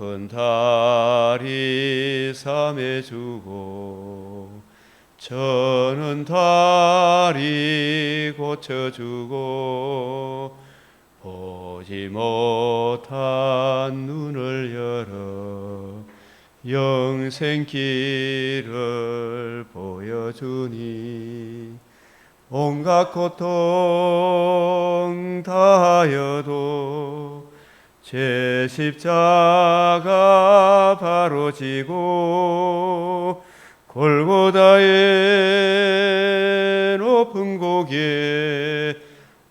큰 다리 삼해주고 저는 다리 고쳐주고 보지 못한 눈을 열어 영생길을 보여주니 온갖 고통 다하여도 제 십자가 바로 지고 골고다의 높은 고개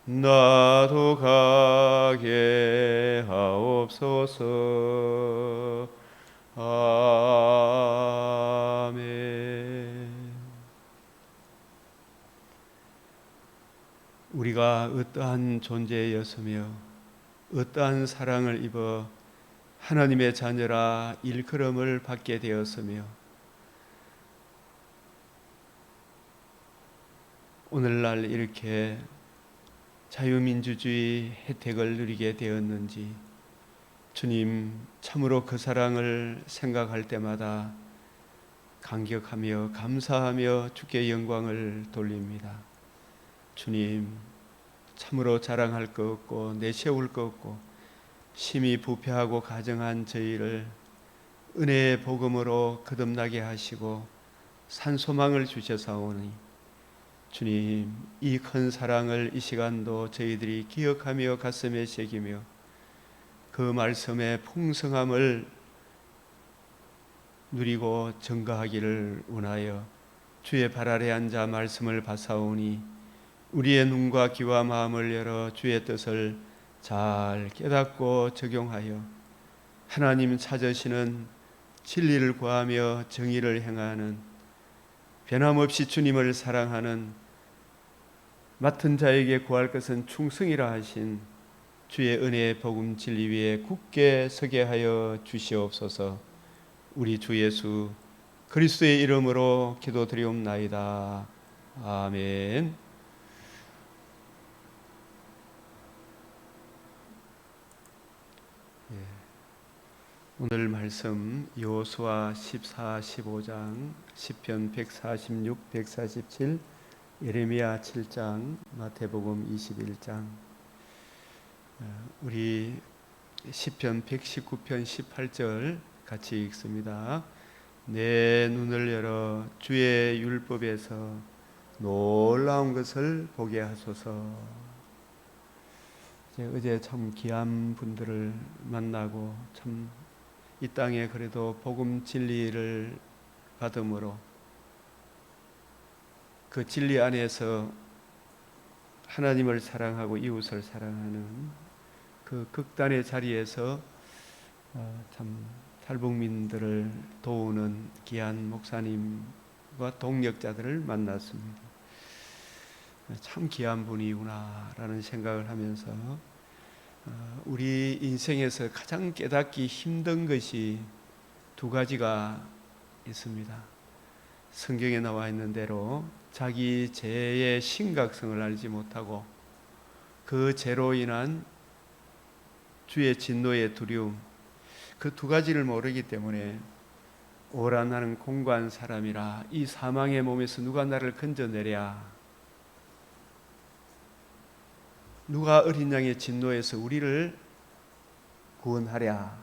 나도 가게 하옵소서. 아멘. 우리가 어떠한 존재였으며 어떠한 사랑을 입어 하나님의 자녀라 일컬음을 받게 되었으며 오늘날 이렇게 자유민주주의 혜택을 누리게 되었는지 주님, 참으로 그 사랑을 생각할 때마다 감격하며 감사하며 주께 영광을 돌립니다. 주님, 참으로 자랑할 것 없고 내세울 것 없고 심히 부패하고 가정한 저희를 은혜의 복음으로 거듭나게 하시고 산소망을 주셔사오니 주님, 이 큰 사랑을 이 시간도 저희들이 기억하며 가슴에 새기며 그 말씀의 풍성함을 누리고 증거하기를 원하여 주의 발 아래 앉아 말씀을 받사오니 우리의 눈과 귀와 마음을 열어 주의 뜻을 잘 깨닫고 적용하여 하나님 찾으시는 진리를 구하며 정의를 행하는 변함없이 주님을 사랑하는 맡은 자에게 구할 것은 충성이라 하신 주의 은혜의 복음 진리 위에 굳게 서게 하여 주시옵소서. 우리 주 예수 그리스도의 이름으로 기도드리옵나이다. 아멘. 오늘 말씀 여호수아 14, 15장, 시편 146, 147, 예레미야 7장, 마태복음 21장. 우리 시편 119편 18절 같이 읽습니다. 내 눈을 열어 주의 율법에서 놀라운 것을 보게 하소서. 어제 참 귀한 분들을 만나고 참 이 땅에 그래도 복음 진리를 받음으로 그 진리 안에서 하나님을 사랑하고 이웃을 사랑하는 그 극단의 자리에서 참 탈북민들을 도우는 귀한 목사님과 동력자들을 만났습니다. 참 귀한 분이구나라는 생각을 하면서 우리 인생에서 가장 깨닫기 힘든 것이 두 가지가 있습니다. 성경에 나와 있는 대로 자기 죄의 심각성을 알지 못하고 그 죄로 인한 주의 진노의 두려움, 그 두 가지를 모르기 때문에 오라 나는 공고한 사람이라 이 사망의 몸에서 누가 나를 건져내랴, 누가 어린 양의 진노에서 우리를 구원하랴.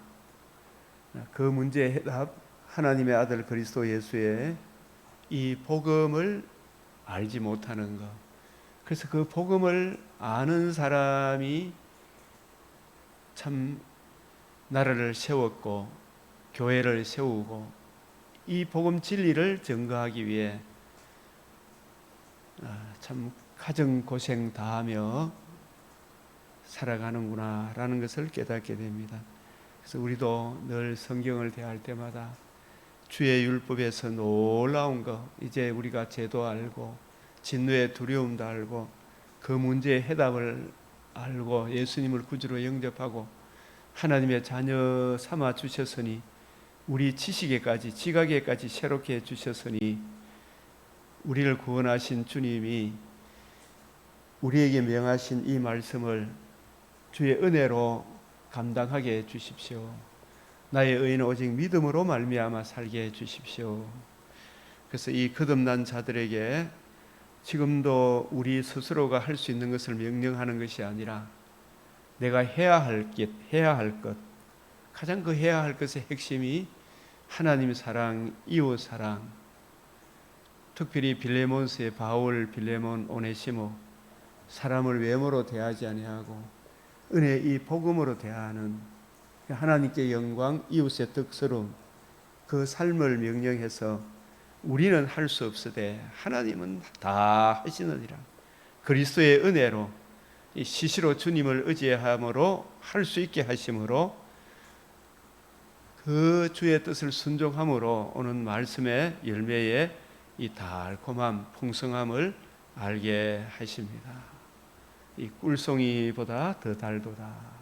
그 문제의 해답, 하나님의 아들 그리스도 예수의 이 복음을 알지 못하는 것. 그래서 그 복음을 아는 사람이 참 나라를 세웠고 교회를 세우고 이 복음 진리를 증거하기 위해 참 가정 고생 다하며 살아가는구나 라는 것을 깨닫게 됩니다. 그래서 우리도 늘 성경을 대할 때마다 주의 율법에서 놀라운 것, 이제 우리가 죄도 알고 진노의 두려움도 알고 그 문제의 해답을 알고 예수님을 구주로 영접하고 하나님의 자녀 삼아 주셨으니 우리 지식에까지 지각에까지 새롭게 해주셨으니 우리를 구원하신 주님이 우리에게 명하신 이 말씀을 주의 은혜로 감당하게 해 주십시오. 나의 의인은 오직 믿음으로 말미암아 살게 해 주십시오. 그래서 이 거듭난 자들에게 지금도 우리 스스로가 할 수 있는 것을 명령하는 것이 아니라 내가 해야 할 것, 가장 그 해야 할 것의 핵심이 하나님 사랑, 이웃 사랑, 특별히 빌레몬스의 바울, 빌레몬, 오네시모, 사람을 외모로 대하지 아니하고 은혜 이 복음으로 대하는 하나님께 영광, 이웃의 덕스러움, 그 삶을 명령해서 우리는 할 수 없으되 하나님은 다 하시느니라. 그리스도의 은혜로 이 시시로 주님을 의지함으로 할 수 있게 하심으로 그 주의 뜻을 순종함으로 오는 말씀의 열매의 이 달콤함, 풍성함을 알게 하십니다. 이 꿀송이보다 더 달도다.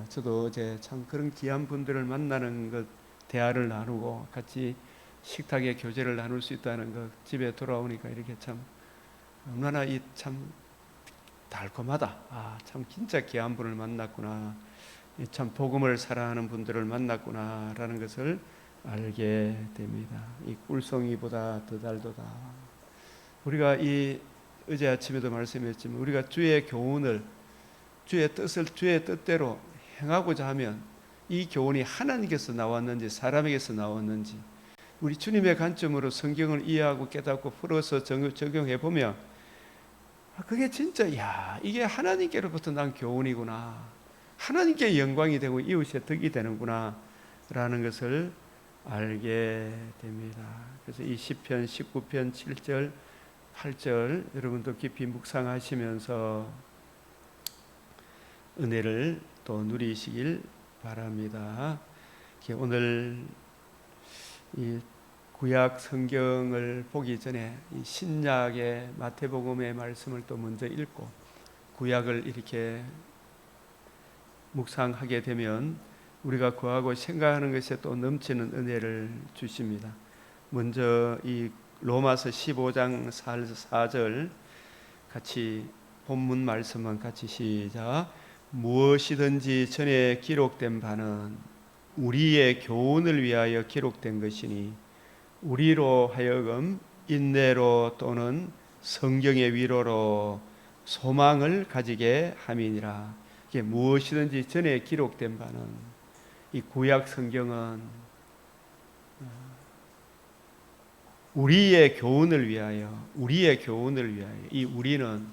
저도 어제 참 그런 귀한 분들을 만나는 것, 대화를 나누고 같이 식탁에 교제를 나눌 수 있다는 것, 집에 돌아오니까 이렇게 참 얼마나 이 참 달콤하다. 참 진짜 귀한 분을 만났구나. 참 복음을 사랑하는 분들을 만났구나라는 것을 알게 됩니다. 이 꿀송이보다 더 달도다. 우리가 이 어제 아침에도 말씀했지만 우리가 주의 교훈을 주의 뜻대로 행하고자 하면 이 교훈이 하나님께서 나왔는지 사람에게서 나왔는지 우리 주님의 관점으로 성경을 이해하고 깨닫고 풀어서 적용해 보면 그게 진짜 이게 하나님께로부터 난 교훈이구나, 하나님께 영광이 되고 이웃의 덕이 되는구나 라는 것을 알게 됩니다. 그래서 이 시편 19편 7절 8절 여러분도 깊이 묵상하시면서 은혜를 또 누리시길 바랍니다. 오늘 이 구약 성경을 보기 전에 이 신약의 마태복음의 말씀을 또 먼저 읽고 구약을 이렇게 묵상하게 되면 우리가 구하고 생각하는 것에 또 넘치는 은혜를 주십니다. 먼저 이 로마서 15장 4절 같이 본문 말씀만 같이 시작. 무엇이든지 전에 기록된 바는 우리의 교훈을 위하여 기록된 것이니 우리로 하여금 인내로 또는 성경의 위로로 소망을 가지게 함이니라. 이게 무엇이든지 전에 기록된 바는 이 구약 성경은 우리의 교훈을 위하여 이 우리는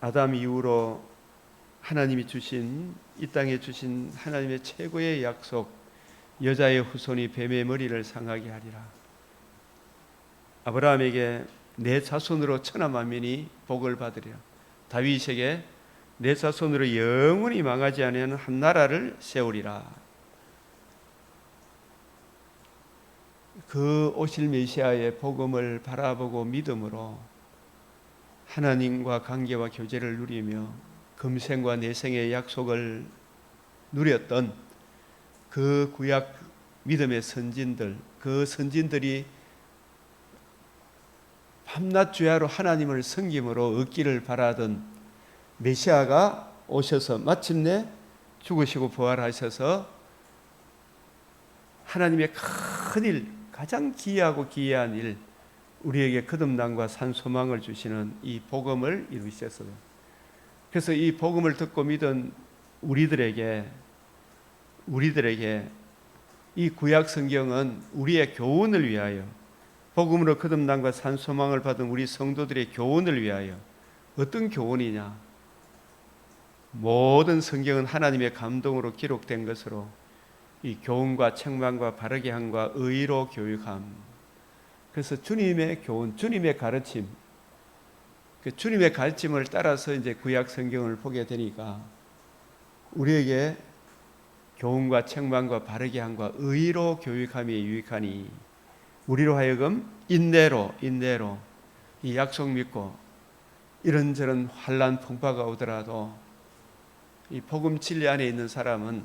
아담 이후로 하나님이 주신 이 땅에 주신 하나님의 최고의 약속, 여자의 후손이 뱀의 머리를 상하게 하리라. 아브라함에게 내 자손으로 천하 만민이 복을 받으리라. 다윗에게 내 자손으로 영원히 망하지 아니하는 한 나라를 세우리라. 그 오실 메시아의 복음을 바라보고 믿음으로 하나님과 관계와 교제를 누리며 금생과 내생의 약속을 누렸던 그 구약 믿음의 선진들, 그 선진들이 밤낮 주야로 하나님을 섬김으로 얻기를 바라던 메시아가 오셔서 마침내 죽으시고 부활하셔서 하나님의 큰 일, 가장 귀하고 기이한 일, 우리에게 거듭남과 산 소망을 주시는 이 복음을 이루셨어요. 그래서 이 복음을 듣고 믿은 우리들에게 이 구약 성경은 우리의 교훈을 위하여, 복음으로 거듭남과 산 소망을 받은 우리 성도들의 교훈을 위하여, 어떤 교훈이냐? 모든 성경은 하나님의 감동으로 기록된 것으로 이 교훈과 책망과 바르게 함과 의로 교육함. 그래서 주님의 교훈, 주님의 가르침, 그 주님의 가르침을 따라서 이제 구약 성경을 보게 되니까 우리에게 교훈과 책망과 바르게 함과 의로 교육함이 유익하니 우리로 하여금 인내로 이 약속 믿고 이런저런 환난 풍파가 오더라도 이 복음 진리 안에 있는 사람은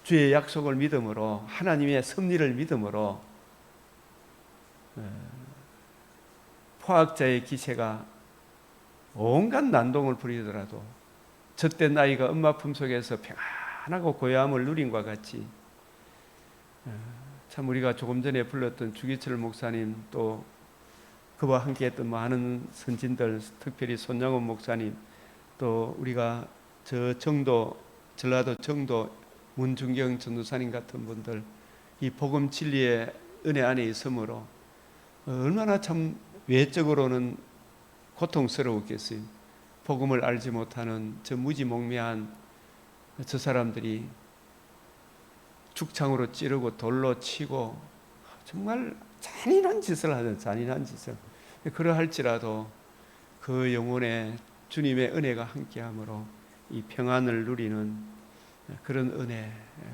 주의 약속을 믿음으로, 하나님의 섭리를 믿음으로 포악자의 기세가 온갖 난동을 부리더라도 젖된 아이가 엄마 품속에서 편안하고 고요함을 누린 것 같이 참 우리가 조금 전에 불렀던 주기철 목사님, 또 그와 함께했던 많은 선진들, 특별히 손양원 목사님, 또 우리가 저 정도, 전라도 정도 문중경 전도사님 같은 분들, 이 복음 진리의 은혜 안에 있으므로 얼마나 참 외적으로는 고통스러웠겠어요. 복음을 알지 못하는 저 무지몽매한 저 사람들이 죽창으로 찌르고 돌로 치고 정말 잔인한 짓을 하는, 잔인한 짓을. 그러할지라도 그 영혼에 주님의 은혜가 함께함으로 이 평안을 누리는 그런 은혜,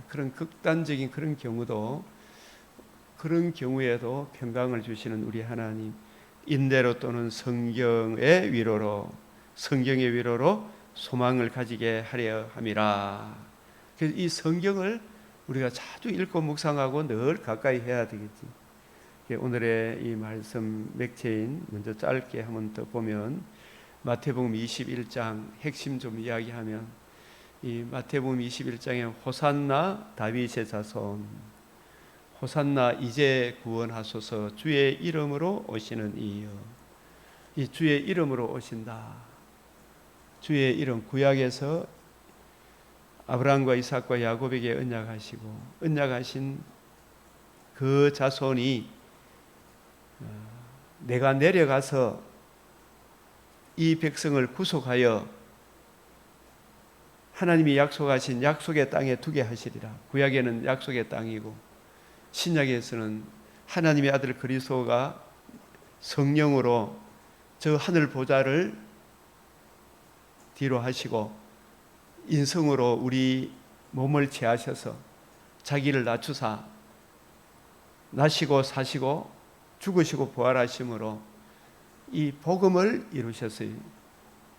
그런 극단적인 그런 경우도, 그런 경우에도 평강을 주시는 우리 하나님, 인대로 또는 성경의 위로로, 성경의 위로로 소망을 가지게 하려 함이라. 그래서 이 성경을 우리가 자주 읽고 묵상하고 늘 가까이 해야 되겠지. 오늘의 이 말씀 맥체인 먼저 짧게 한번 더 보면, 마태복음 21장 핵심 좀 이야기하면, 이 마태복음 21장에 호산나 다윗의 자손, 호산나 이제 구원하소서, 주의 이름으로 오시는 이여. 이 주의 이름으로 오신다. 주의 이름, 구약에서 아브라함과 이삭과 야곱에게 언약하시고 언약하신 그 자손이 내가 내려가서 이 백성을 구속하여 하나님이 약속하신 약속의 땅에 두게 하시리라. 구약에는 약속의 땅이고 신약에서는 하나님의 아들 그리스도가 성령으로 저 하늘 보좌를 뒤로 하시고 인성으로 우리 몸을 취하셔서 자기를 낮추사 나시고 사시고 죽으시고 부활하심으로 이 복음을 이루셨어요.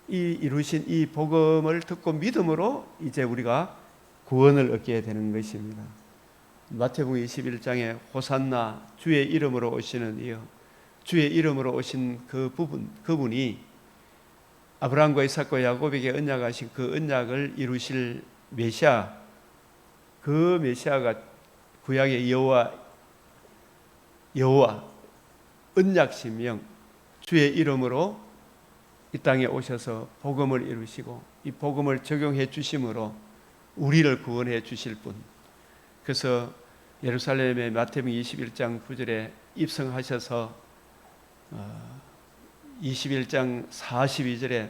이 이루신 이 복음을 듣고 믿음으로 이제 우리가 구원을 얻게 되는 것입니다. 마태복음 21장에 호산나, 주의 이름으로 오시는 이여, 주의 이름으로 오신 그분이 아브라함과 이삭과 야곱에게 언약하신 그 언약을 이루실 메시아, 그 메시아가 구약의 여호와 언약신명, 주의 이름으로 이 땅에 오셔서 복음을 이루시고 이 복음을 적용해 주심으로 우리를 구원해 주실 분. 그래서 예루살렘의 마태복음 21장 9절에 입성하셔서 21장 42절에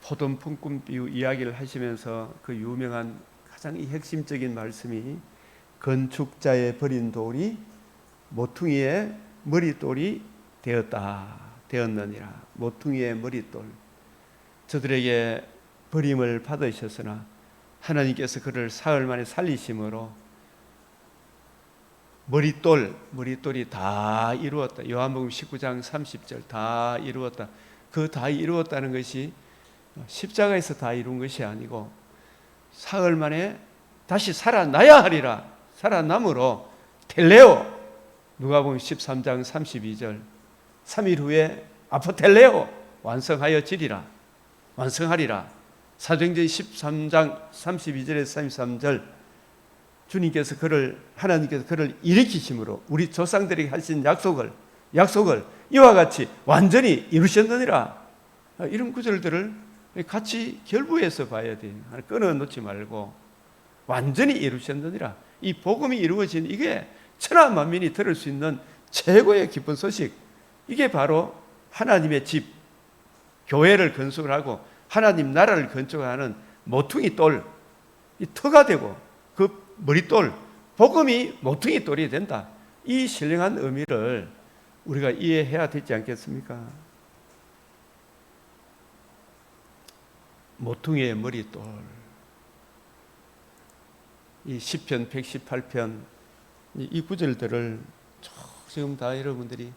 포도 품꾼 비유 이야기를 하시면서 그 유명한 가장 이 핵심적인 말씀이, 건축자의 버린 돌이 모퉁이의 머릿돌이 되었느니라. 모퉁이의 머릿돌. 저들에게 버림을 받으셨으나 하나님께서 그를 사흘 만에 살리심으로 머릿돌이 다 이루었다. 요한복음 19장 30절 다 이루었다. 그 다 이루었다는 것이 십자가에서 다 이룬 것이 아니고 사흘 만에 다시 살아나야 하리라. 살아남으로 텔레오, 누가복음 13장 32절 3일 후에 아포텔레오, 완성하리라. 사도행전 13장 32절에서 33절 주님께서 하나님께서 그를 일으키심으로 우리 조상들에게 하신 약속을 이와 같이 완전히 이루셨느니라. 이런 구절들을 같이 결부해서 봐야 돼요. 끊어 놓지 말고 완전히 이루셨느니라. 이 복음이 이루어진 이게 천하 만민이 들을 수 있는 최고의 기쁜 소식. 이게 바로 하나님의 집, 교회를 건축하고 하나님 나라를 건축하는 모퉁이 돌, 이 터가 되고 그 머릿돌, 복음이 모퉁이 돌이 된다. 이 신령한 의미를 우리가 이해해야 되지 않겠습니까? 모퉁이의 머릿돌. 이 시편 118편 이 구절들을 지금 다 여러분들이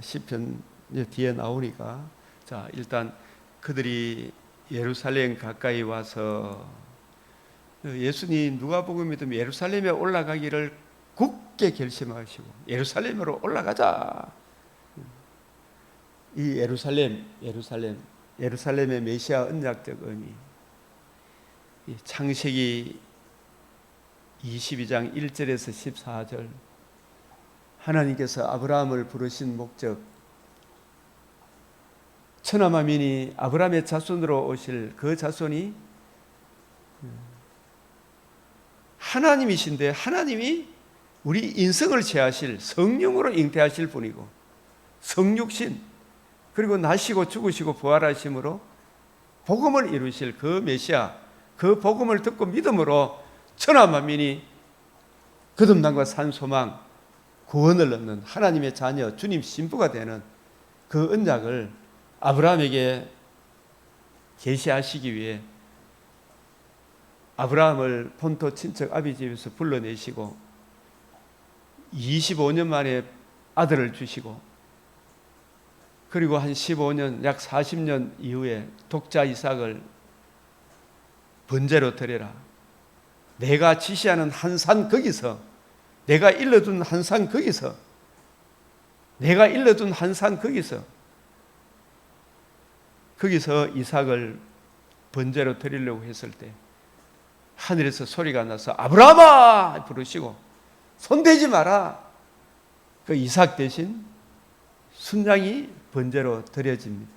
시편 뒤에 나오니까, 자, 일단 그들이 예루살렘 가까이 와서 예수님 누가복음에도 예루살렘에 올라가기를 굳게 결심하시고 예루살렘으로 올라가자. 이 예루살렘의 메시아 언약적 의미, 창세기 22장 1절에서 14절, 하나님께서 아브라함을 부르신 목적, 천하만민이 아브라함의 자손으로 오실 그 자손이 하나님이신데, 하나님이 우리 인성을 취하실 성령으로 잉태하실 분이고, 성육신, 그리고 나시고 죽으시고 부활하심으로 복음을 이루실 그 메시아, 그 복음을 듣고 믿음으로 천하만민이 거듭남과 산소망, 구원을 얻는 하나님의 자녀, 주님 신부가 되는 그 언약을 아브라함에게 계시하시기 위해 아브라함을 본토 친척 아비 집에서 불러내시고 25년 만에 아들을 주시고, 그리고 한 15년, 약 40년 이후에 독자 이삭을 번제로 드려라. 내가 지시하는 한 산 거기서, 내가 일러둔 한 산 거기서, 내가 일러둔 한 산 거기서 이삭을 번제로 드리려고 했을 때 하늘에서 소리가 나서 아브라함아 부르시고 손대지 마라. 그 이삭 대신 순양이 번제로 드려집니다.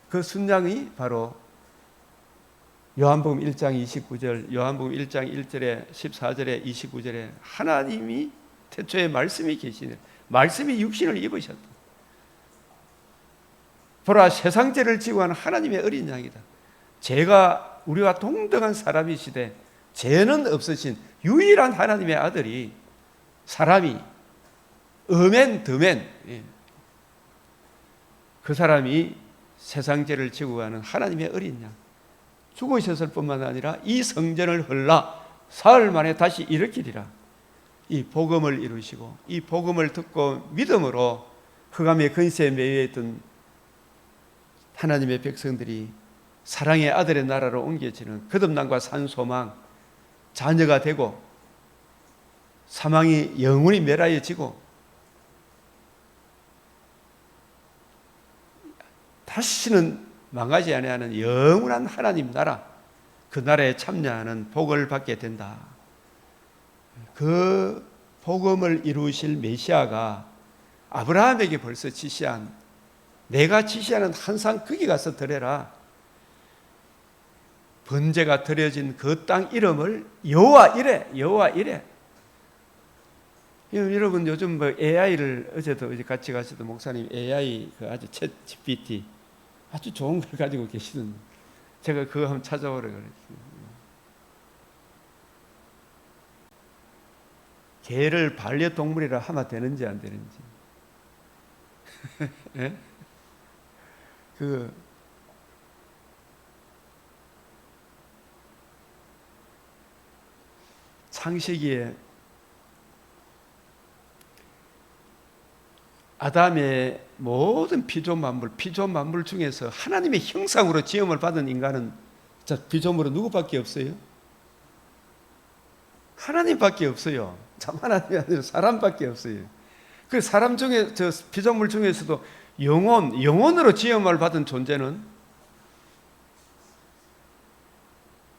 그 순양이 바로 요한복음 1장 29절, 요한복음 1장 1절에 14절에 29절에 하나님이 태초에 말씀이 계시네, 말씀이 육신을 입으셨다. 보라, 세상 죄를 지고 하는 하나님의 어린 양이다. 죄가 우리와 동등한 사람이시되 죄는 없으신 유일한 하나님의 아들이, 사람이 어멘 더멘, 그 사람이 세상 죄를 지고 가는 하나님의 어린 양, 죽으셨을 뿐만 아니라 이 성전을 헐라 사흘 만에 다시 일으키리라. 이 복음을 이루시고, 이 복음을 듣고 믿음으로 흑암의 근세에 매여 있던 하나님의 백성들이 사랑의 아들의 나라로 옮겨지는 거듭남과 산소망, 자녀가 되고 사망이 영원히 멸하여지고 다시는 망하지 아니하는 영원한 하나님 나라, 그 나라에 참여하는 복을 받게 된다. 그 복음을 이루실 메시아가 아브라함에게 벌써 지시한, 내가 지시하는 한 산 거기 가서 드려라. 번제가 드려진 그 땅 이름을 여호와 이레, 여호와 이레. 여러분 요즘 뭐 AI를, 어제도 이제 같이 가시던 목사님 AI 그 아주 챗 GPT 아주 좋은 걸 가지고 계시는, 제가 그거 한번 찾아보라 그랬어요. 개를 반려동물이라 하면 되는지 안 되는지. 예? 그 창세기에 아담의 모든 피조물 중에서 하나님의 형상으로 지음을 받은 인간은 피조물은 누구밖에 없어요? 하나님밖에 없어요. 참 하나님이 아니라 사람밖에 없어요. 그 사람 중에, 저 피조물 중에서도 영혼으로 지음을 받은 존재는,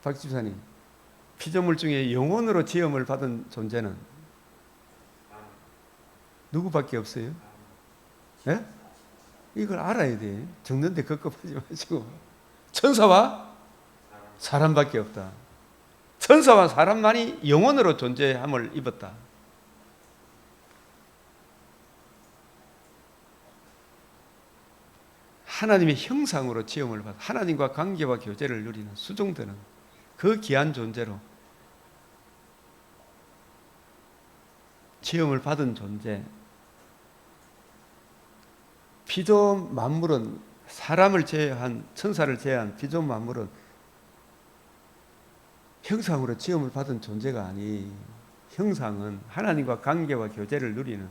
박 집사님, 피조물 중에 영혼으로 지음을 받은 존재는 누구밖에 없어요? 네? 이걸 알아야 돼. 적는데 급급하지 마시고. 천사와 사람밖에 없다. 천사와 사람만이 영혼으로 존재함을 입었다. 하나님의 형상으로 지음을 받아 하나님과 관계와 교제를 누리는, 수종되는 그 귀한 존재로 지음을 받은 존재. 피조 만물은, 사람을 제외한, 천사를 제외한 피조 만물은 형상으로 지음을 받은 존재가 아니, 형상은 하나님과 관계와 교제를 누리는,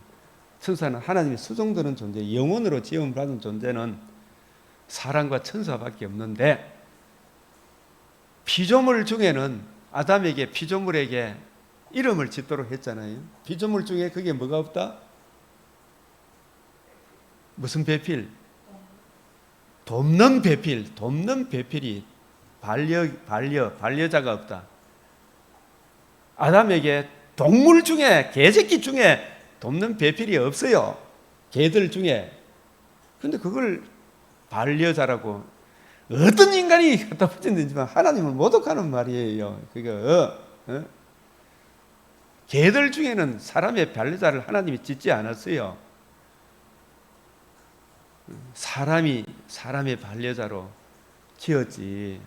천사는 하나님의 수종되는 존재, 영혼으로 지음을 받은 존재는 사람과 천사밖에 없는데, 피조물 중에는 아담에게, 피조물에게 이름을 짓도록 했잖아요. 피조물 중에 그게 뭐가 없다? 무슨 배필? 돕는 배필이 반려자가 없다. 아담에게 동물 중에, 개새끼 중에 돕는 배필이 없어요. 개들 중에. 근데 그걸 반려자라고 어떤 인간이 갖다 붙였는지만 하나님은 모독하는 말이에요. 개들 중에는 사람의 반려자를 하나님이 짓지 않았어요. 사람이 사람의 반려자로 지었지.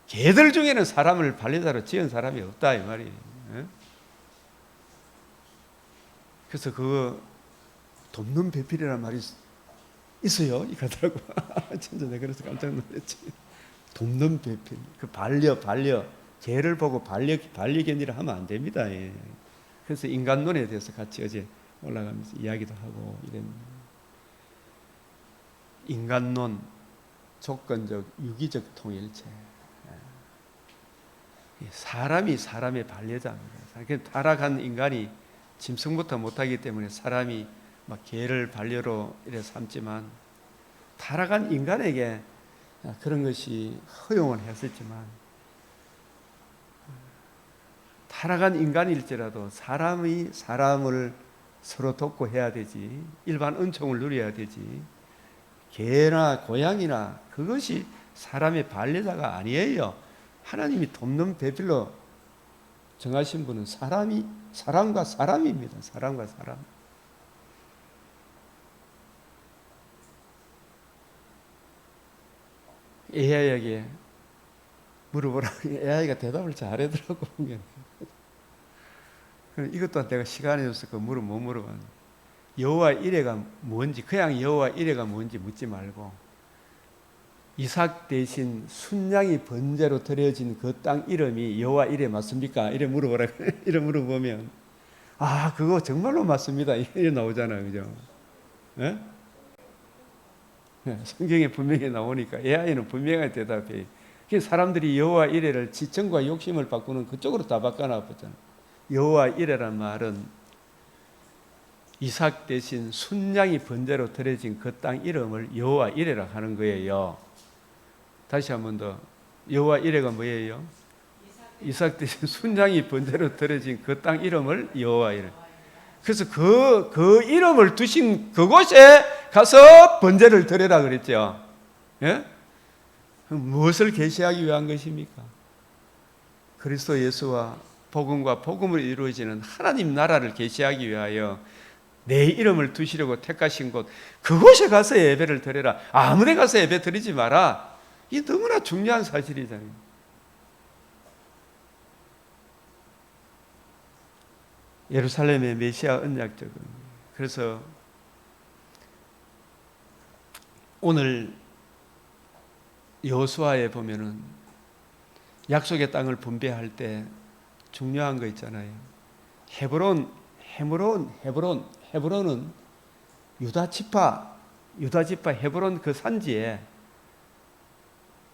개들 중에는 사람을 반려자로 지은 사람이 없다 이 말이에요. 그래서 그 돕는 배필이라는 말이 있어요. 이거더라고. 진짜 내가 그래서 깜짝 놀랐지. 돕는 배필. 그 반려. 개를 보고 반려견이라 하면 안 됩니다. 예. 그래서 인간론에 대해서 같이 어제 올라가면서 이야기도 하고 이랬는데. 인간론, 조건적, 유기적 통일체. 사람이 사람의 반려자입니다. 타락한 인간이 짐승부터 못하기 때문에 사람이 막 개를 반려로 이래 삼지만 타락한 인간에게 그런 것이 허용을 했었지만 타락한 인간일지라도 사람이 사람을 서로 돕고 해야 되지. 일반 은총을 누려야 되지. 개나 고양이나 그것이 사람의 반려자가 아니에요. 하나님이 돕는 배필로 정하신 분은 사람과 사람입니다. 사람과 사람. AI에게 물어보라. AI가 대답을 잘하더라고. 이것도 내가 시간이 없어서 못 물어봤는데 여호와 이레가 뭔지, 그냥 여호와 이레가 뭔지 묻지 말고 이삭 대신 순양이 번제로 드려진 그 땅 이름이 여호와 이레 맞습니까? 이래 물어보라. 이래 물어보면 그거 정말로 맞습니다. 이래 나오잖아요. 그죠? 예? 성경에 분명히 나오니까 AI는 분명하게 대답해. 사람들이 여호와 이레를 지청과 욕심을 바꾸는 그쪽으로 다 바꿔놔봤잖아. 여호와 이레란 말은 이삭 대신 순양이 번제로 드려진 그 땅 이름을 여호와 이레라 하는 거예요. 다시 한 번 더. 여호와 이레가 뭐예요? 이삭 대신 순양이 번제로 드려진 그 땅 이름을 여호와 이레. 그래서 그 이름을 두신 그곳에 가서 번제를 드려라 그랬죠. 예? 무엇을 계시하기 위한 것입니까? 그리스도 예수와 복음과 복음을 이루어지는 하나님 나라를 계시하기 위하여 내 이름을 두시려고 택하신 곳, 그곳에 가서 예배를 드려라. 아무 데 가서 예배 드리지 마라. 이 너무나 중요한 사실이잖아요. 예루살렘의 메시아 언약적은. 그래서 오늘 여호수아에 보면은 약속의 땅을 분배할 때 중요한 거 있잖아요. 헤브론은 유다 지파 헤브론 그 산지에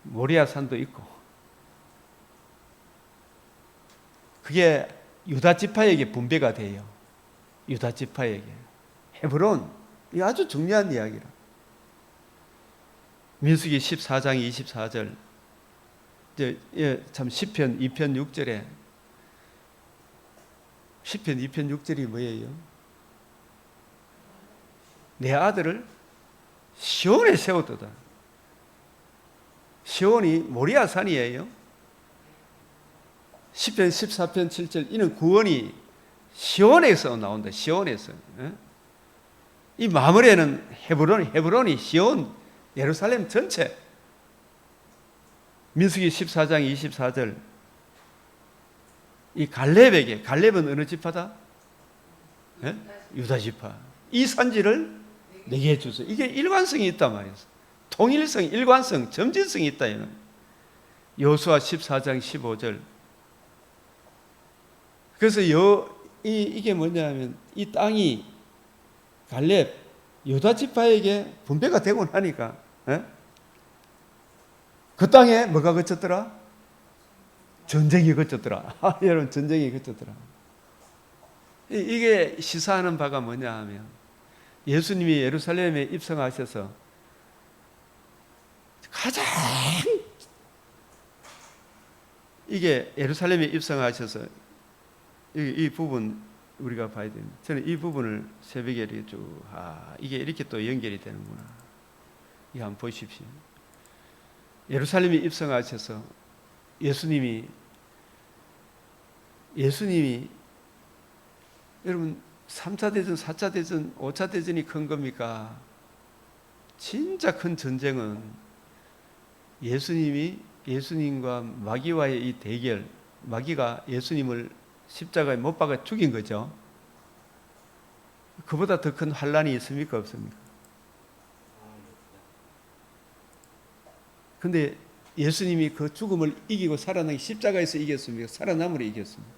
모리아 산도 있고, 그게 유다 지파에게 분배가 돼요. 유다 지파에게 헤브론, 이 아주 중요한 이야기라. 민수기 14장 24절, 참 시편 2편 6절에, 시편 2편 6절이 뭐예요? 내 아들을 시온에 세웠도다. 시온이 모리아 산이에요. 시편 14편 7절, 이는 구원이 시온에서 나온다. 시온에서. 이 마무리에는 헤브론이 시온, 예루살렘 전체. 민수기 14장 24절, 이 갈렙은 어느 지파다? 유다 지파. 이 산지를 내게 주소서. 이게 일관성이 있단 말이에요. 통일성, 일관성, 점진성이 있다. 여호수아 14장 15절. 그래서 이게 뭐냐면 이 땅이 갈렙, 유다 지파에게 분배가 되고 나니까 그 땅에 뭐가 거쳤더라? 전쟁이 거쳤더라. 여러분, 전쟁이 거쳤더라. 이게 시사하는 바가 뭐냐 하면 예수님이 예루살렘에 입성하셔서 가장 이게 예루살렘에 입성하셔서 이 부분 우리가 봐야 됩니다. 저는 이 부분을 새벽에 이렇게 쭉 이게 이렇게 또 연결이 되는구나. 이거 한번 보십시오. 예루살렘에 입성하셔서 예수님이 여러분 3차 대전, 4차 대전, 5차 대전이 큰 겁니까? 진짜 큰 전쟁은 예수님과 마귀와의 이 대결, 마귀가 예수님을 십자가에 못 박아 죽인 거죠. 그보다 더 큰 환란이 있습니까? 없습니까? 근데 예수님이 그 죽음을 이기고 살아나기 십자가에서 이겼습니까? 살아남으로 이겼습니다.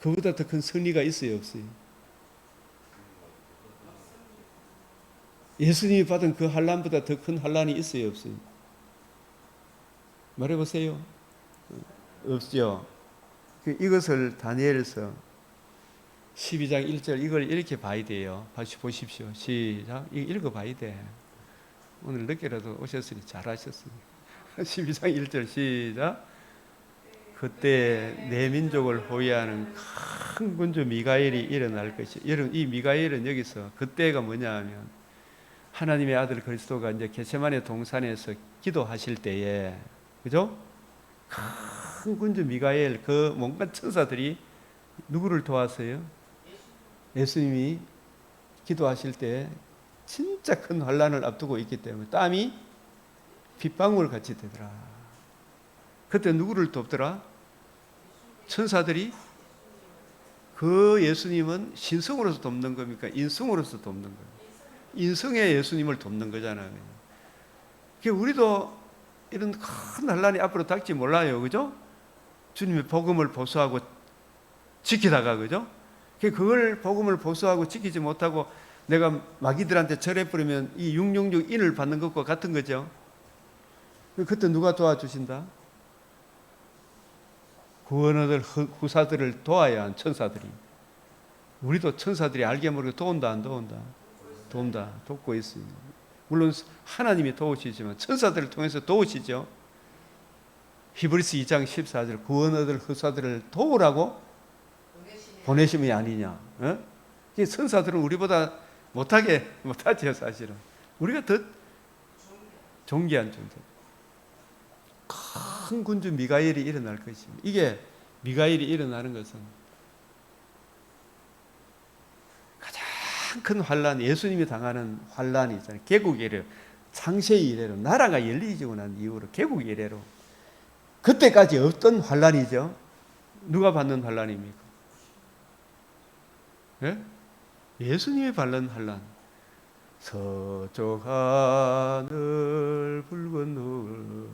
그보다 더 큰 승리가 있어요, 없어요? 예수님이 받은 그 환란보다 더 큰 환란이 있어요, 없어요? 말해보세요. 없죠. 이것을 다니엘서 12장 1절 이걸 이렇게 봐야 돼요. 다시 보십시오. 시작. 이거 읽어봐야 돼. 오늘 늦게라도 오셨으니 잘하셨습니다. 12장 1절 시작. 그때 내 민족을 호위하는 큰 군주 미가엘이 일어날 것이. 여러분 이 미가엘은 여기서 그때가 뭐냐 하면 하나님의 아들 그리스도가 이제 겟세마네 동산에서 기도하실 때에, 그죠? 큰 군주 미가엘 그 온갖 천사들이 누구를 도왔어요? 예수님이 기도하실 때 진짜 큰 환란을 앞두고 있기 때문에 땀이 빗방울 같이 되더라. 그때 누구를 돕더라? 천사들이. 그 예수님은 신성으로서 돕는 겁니까? 인성으로서 돕는 거예요. 인성의 예수님을 돕는 거잖아요. 우리도 이런 큰 환란이 앞으로 닥지 몰라요, 그죠? 주님의 복음을 보수하고 지키다가, 그죠? 그걸 복음을 보수하고 지키지 못하고 내가 마귀들한테 절해버리면 이 666 인을 받는 것과 같은 거죠. 그때 누가 도와주신다? 구원 얻을 후사들을 도와야 한 천사들이. 우리도 천사들이 알게 모르게 도운다, 안 도운다? 도운다, 돕고 있습니다. 물론 하나님이 도우시지만 천사들을 통해서 도우시죠. 히브리서 2장 14절 구원 얻을 후사들을 도우라고 보내심이 아니냐. 천사들은 우리보다 못하죠, 사실은. 우리가 더 존귀한 존재. 큰 군주 미가엘이 일어날 것입니다. 이게 미가엘이 일어나는 것은 가장 큰 환란, 예수님이 당하는 환란이 있잖아요. 개국 이래로, 창세 이래로, 나라가 열리지고 난 이후로 개국 이래로 그때까지 없던 환란이죠. 누가 받는 환란입니까? 예? 예수님이 받는 환란. 서쪽 하늘 붉은 노을.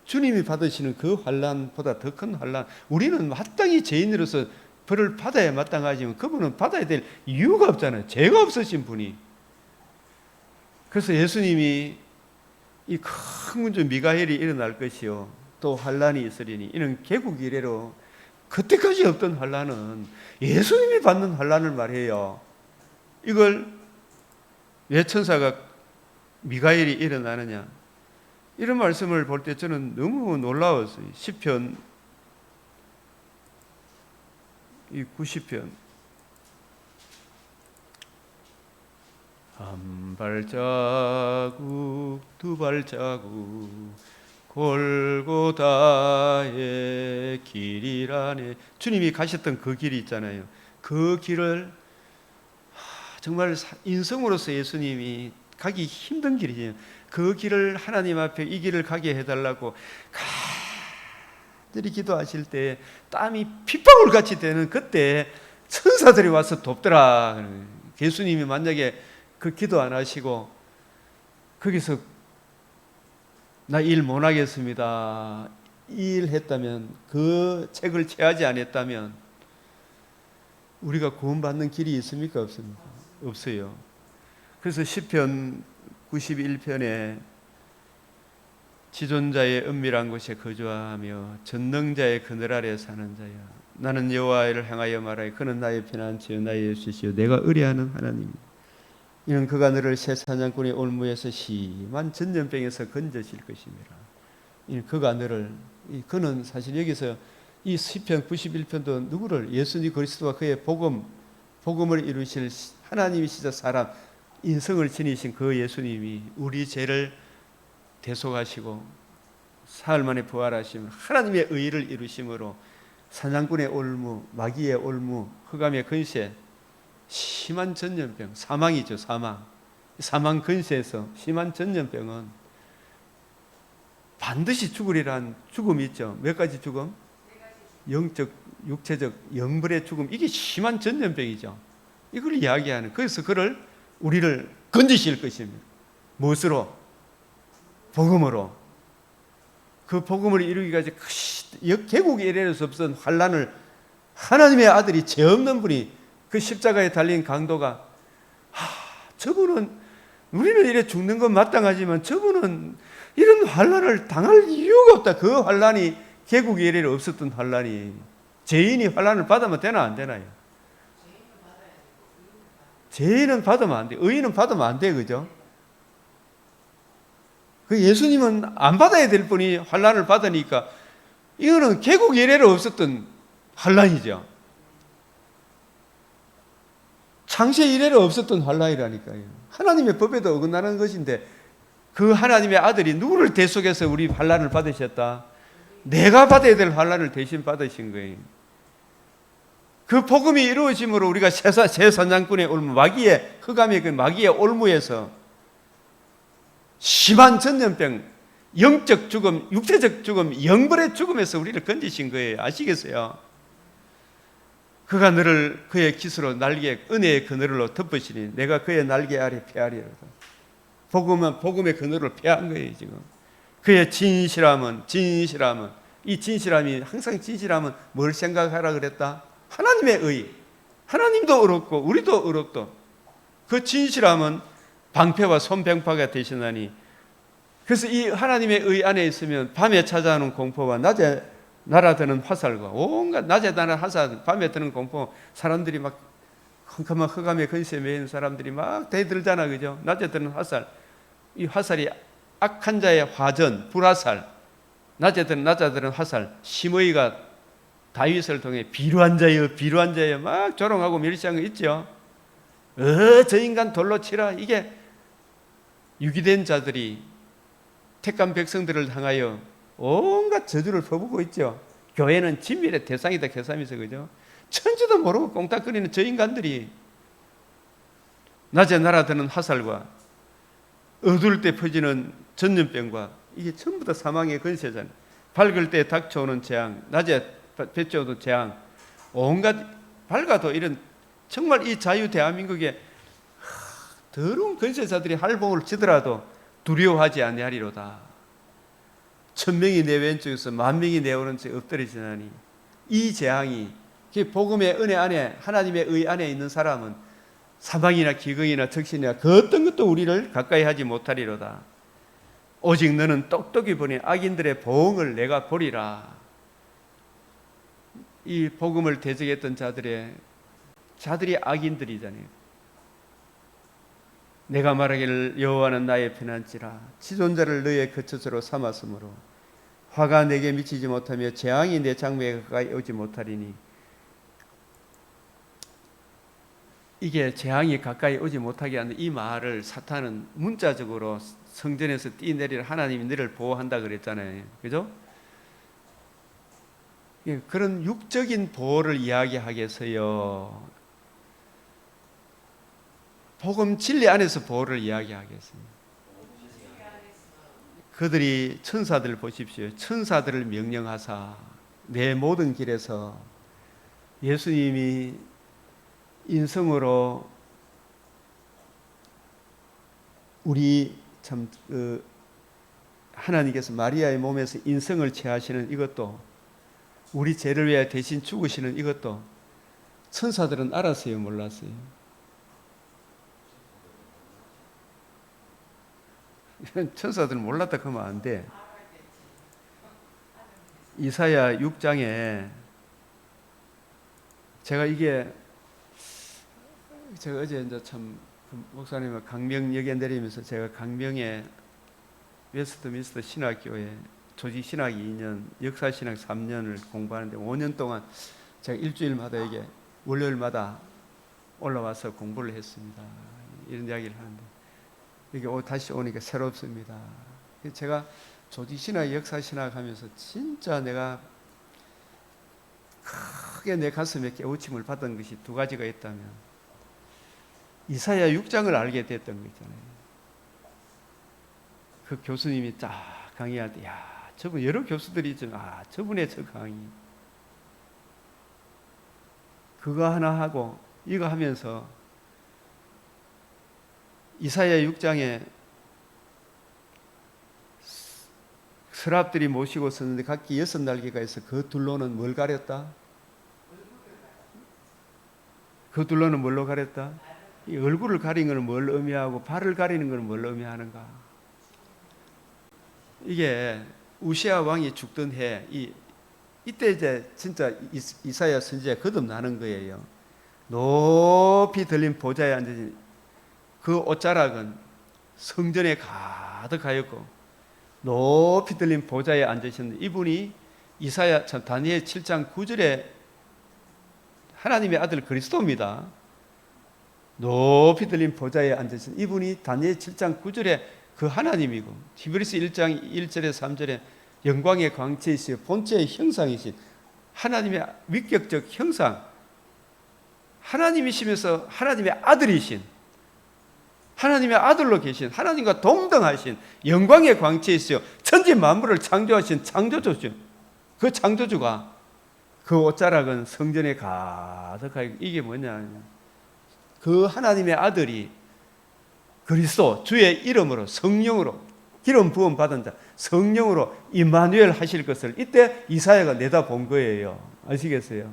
주님이 받으시는 그 환란보다 더 큰 환란. 우리는 마땅히 죄인으로서 벌을 받아야 마땅하지만 그분은 받아야 될 이유가 없잖아요. 죄가 없으신 분이. 그래서 예수님이 이 큰 군주 미가엘이 일어날 것이요 또 환란이 있으리니 이는 개국 이래로 그때까지 없던 환란은 예수님이 받는 환란을 말해요. 이걸 왜 천사가 미가엘이 일어나느냐? 이런 말씀을 볼 때 저는 너무 놀라웠어요. 시편 이 90편 한 발자국 두 발자국 골고다의 길이라네. 주님이 가셨던 그 길이 있잖아요. 그 길을 정말 인성으로서 예수님이 가기 힘든 길이에요. 그 길을 하나님 앞에 이 길을 가게 해달라고 간절히 기도하실 때 땀이 핏방울 같이 되는 그때 천사들이 와서 돕더라. 예수님이 만약에 그 기도 안 하시고 거기서 나 일 못 하겠습니다 일 했다면, 그 책을 취하지 않았다면 우리가 구원받는 길이 있습니까? 없습니까? 없어요. 그래서 시편 91편에 지존자의 은밀한 곳에 거주하며 전능자의 그늘 아래 사는 자야. 나는 여호와를 향하여 말하여 그는 나의 피난처요 나의 요새시요 내가 의뢰하는 하나님이다. 이는 그가 너를 새 사냥꾼의 올무에서 심한 전염병에서 건져실 것입니다. 그가 너를, 그는 사실 여기서 이 시편 91편도 누구를, 예수님 그리스도와 그의 복음을 이루실 하나님이시자 사람, 인성을 지니신 그 예수님이 우리 죄를 대속하시고 사흘 만에 부활하시면 하나님의 의를 이루심으로 사냥꾼의 올무, 마귀의 올무, 흑암의 근세, 심한 전염병, 사망이죠. 사망 근세에서 심한 전염병은 반드시 죽으리란 죽음이 있죠. 몇 가지 죽음? 영적, 육체적, 영벌의 죽음. 이게 심한 전염병이죠. 이걸 이야기하는, 그래서 우리를 건지실 것입니다. 무엇으로? 복음으로. 그 복음을 이루기까지 개국에 이르러 수 없던 환난을 하나님의 아들이, 죄 없는 분이 그 십자가에 달린 강도가, 저분은, 우리는 이래 죽는 건 마땅하지만 저분은 이런 환난을 당할 이유가 없다. 그 환난이 개국에 이르러 없었던 환난이, 죄인이 환난을 받으면 되나 안 되나요? 죄인은 받으면 안 돼. 의인은 받으면 안 돼. 그죠? 그 예수님은 안 받아야 될 분이 환난을 받으니까 이거는 개국 이래로 없었던 환난이죠. 창세 이래로 없었던 환난이라니까요. 하나님의 법에도 어긋나는 것인데 그 하나님의 아들이 누구를 대속해서 우리 환난을 받으셨다? 내가 받아야 될 환난을 대신 받으신 거예요. 그 복음이 이루어짐으로 우리가 새 사냥꾼의 올무, 마귀의 흑암의 그 마귀의 올무에서 심한 전염병, 영적 죽음, 육체적 죽음, 영벌의 죽음에서 우리를 건지신 거예요. 아시겠어요? 그가 너를 그의 깃으로 날개, 은혜의 그늘로 덮으시니 내가 그의 날개 아래 폐하리로다. 복음은 복음의 그늘을 폐한 거예요. 지금 그의 진실함은, 이 진실함이, 항상 진실함은 뭘 생각하라 그랬다? 하나님의 의. 하나님도 어렵고 우리도 어렵도 그 진실함은 방패와 손병파가 되시나니, 그래서 이 하나님의 의 안에 있으면 밤에 찾아오는 공포와 낮에 날아드는 화살과 온갖, 낮에 날아드는 화살, 밤에 드는 공포, 사람들이 막 컴컴한 흑암의 근세에 매이는 사람들이 막 대들잖아. 그죠? 낮에 드는 화살, 이 화살이 악한 자의 화전, 불화살, 낮에 드는 화살, 심의가 다윗을 통해 비루한 자여 막 조롱하고 멸시한 거 있죠. 저 인간 돌로 치라. 이게 유기된 자들이 택한 백성들을 향하여 온갖 저주를 퍼붓고 있죠. 교회는 진멸의 대상이다. 계산해서. 그죠? 천지도 모르고 꽁딱거리는 저 인간들이 낮에 날아드는 화살과 어두울 때 퍼지는 전염병과, 이게 전부 다 사망의 근세잖아요. 밝을 때 닥쳐오는 재앙, 낮에 뱉어오는 재앙, 온갖 밝아도 이런, 정말 이 자유 대한민국에 더러운 근세자들이 할봉을 치더라도 두려워하지 아니하리로다. 1000명이 내 왼쪽에서 10,000명이 내 오른쪽에 엎드리지나니, 이 재앙이, 복음의 은혜 안에, 하나님의 의 안에 있는 사람은 사망이나 기근이나 적신이나 그 어떤 것도 우리를 가까이 하지 못하리로다. 오직 너는 똑똑히 보니 악인들의 보응을 내가 보리라. 이 복음을 대적했던 자들이 악인들이잖아요. 내가 말하기를 여호와는 나의 피난지라, 지존자를 너의 거처소로 삼았으므로 화가 내게 미치지 못하며 재앙이 내 장막에 가까이 오지 못하리니, 이게 재앙이 가까이 오지 못하게 하는 이 말을 사탄은 문자적으로 성전에서 뛰내리는 하나님이 너를 보호한다 그랬잖아요. 그죠? 그런 육적인 보호를 이야기하겠어요? 복음 진리 안에서 보호를 이야기하겠습니다. 그들이 천사들 보십시오. 천사들을 명령하사 내 모든 길에서 예수님이 인성으로 우리 참 하나님께서 마리아의 몸에서 인성을 취하시는 이것도, 우리 죄를 위해 대신 죽으시는 이것도 천사들은 알았어요, 몰랐어요? 천사들은 몰랐다 그러면 안 돼. 이사야 6장에 제가 어제 이제 참 목사님과 강명역에 내리면서 제가 강명의 웨스트민스터 신학교에 조직신학 2년, 역사신학 3년을 공부하는데 5년 동안 제가 일주일마다 이게 월요일마다 올라와서 공부를 했습니다. 이런 이야기를 하는데 이게 다시 오니까 새롭습니다. 제가 조직신학, 역사신학 하면서 진짜 내가 크게 내 가슴에 깨우침을 받은 것이 두 가지가 있다면 이사야 6장을 알게 됐던 거 있잖아요. 그 교수님이 딱 강의할 때, 야, 저분 여러 교수들이 있지만, 저분의 저 강의. 그거 하나 하고, 이거 하면서, 이사야 6장에 서랍들이 모시고 썼는데 각기 6날개가 있어. 그 둘로는 뭘 가렸다? 그 둘로는 뭘로 가렸다? 이 얼굴을 가리는 것은 뭘 의미하고 발을 가리는 것은 뭘 의미하는가? 이게 우시아 왕이 죽던 해, 이때 이제 진짜 이사야 선지자가 거듭나는 거예요. 높이 들린 보좌에 앉으신 그 옷자락은 성전에 가득하였고 높이 들린 보좌에 앉으셨는데 이분이 이사야 다니엘 7장 9절에 하나님의 아들 그리스도입니다. 높이 들린 보좌에 앉으신 이분이 다니엘 7장 9절에 그 하나님이고 히브리서 1장 1절에 3절에 영광의 광채이시여 본체의 형상이신 하나님의 위격적 형상, 하나님이시면서 하나님의 아들이신, 하나님의 아들로 계신, 하나님과 동등하신 영광의 광채이시여 천지 만물을 창조하신 창조주죠. 그 창조주가 그 옷자락은 성전에 가득하게, 이게 뭐냐, 그 하나님의 아들이 그리스도 주의 이름으로 성령으로 기름 부음 받은 자 성령으로 임마누엘 하실 것을 이때 이사야가 내다본 거예요. 아시겠어요?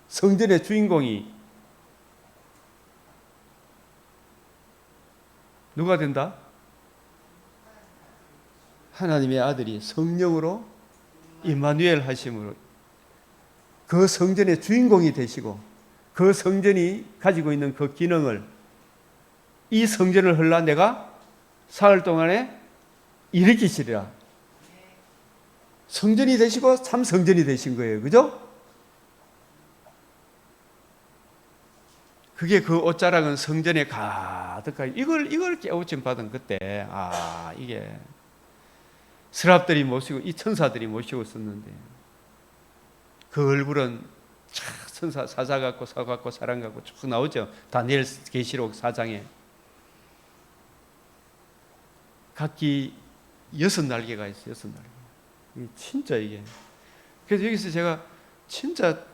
성전의 주인공이 누가 된다? 하나님의 아들이 성령으로 임마누엘 하심으로 그 성전의 주인공이 되시고 그 성전이 가지고 있는 그 기능을 이 성전을 흘러 내가 사흘 동안에 일으키시리라. 성전이 되시고 참 성전이 되신 거예요. 그죠? 그게 그 옷자락은 성전에 가득하게 이걸 깨우침 받은 그때 이게 스랍들이 모시고 이 천사들이 모시고 있었는데 그 얼굴은 천사 사자 같고 사 같고 사람 같고 쭉 나오죠. 다니엘 계시록 4장에 각기 6날개가 있어요. 6날개. 진짜 이게. 그래서 여기서 제가 진짜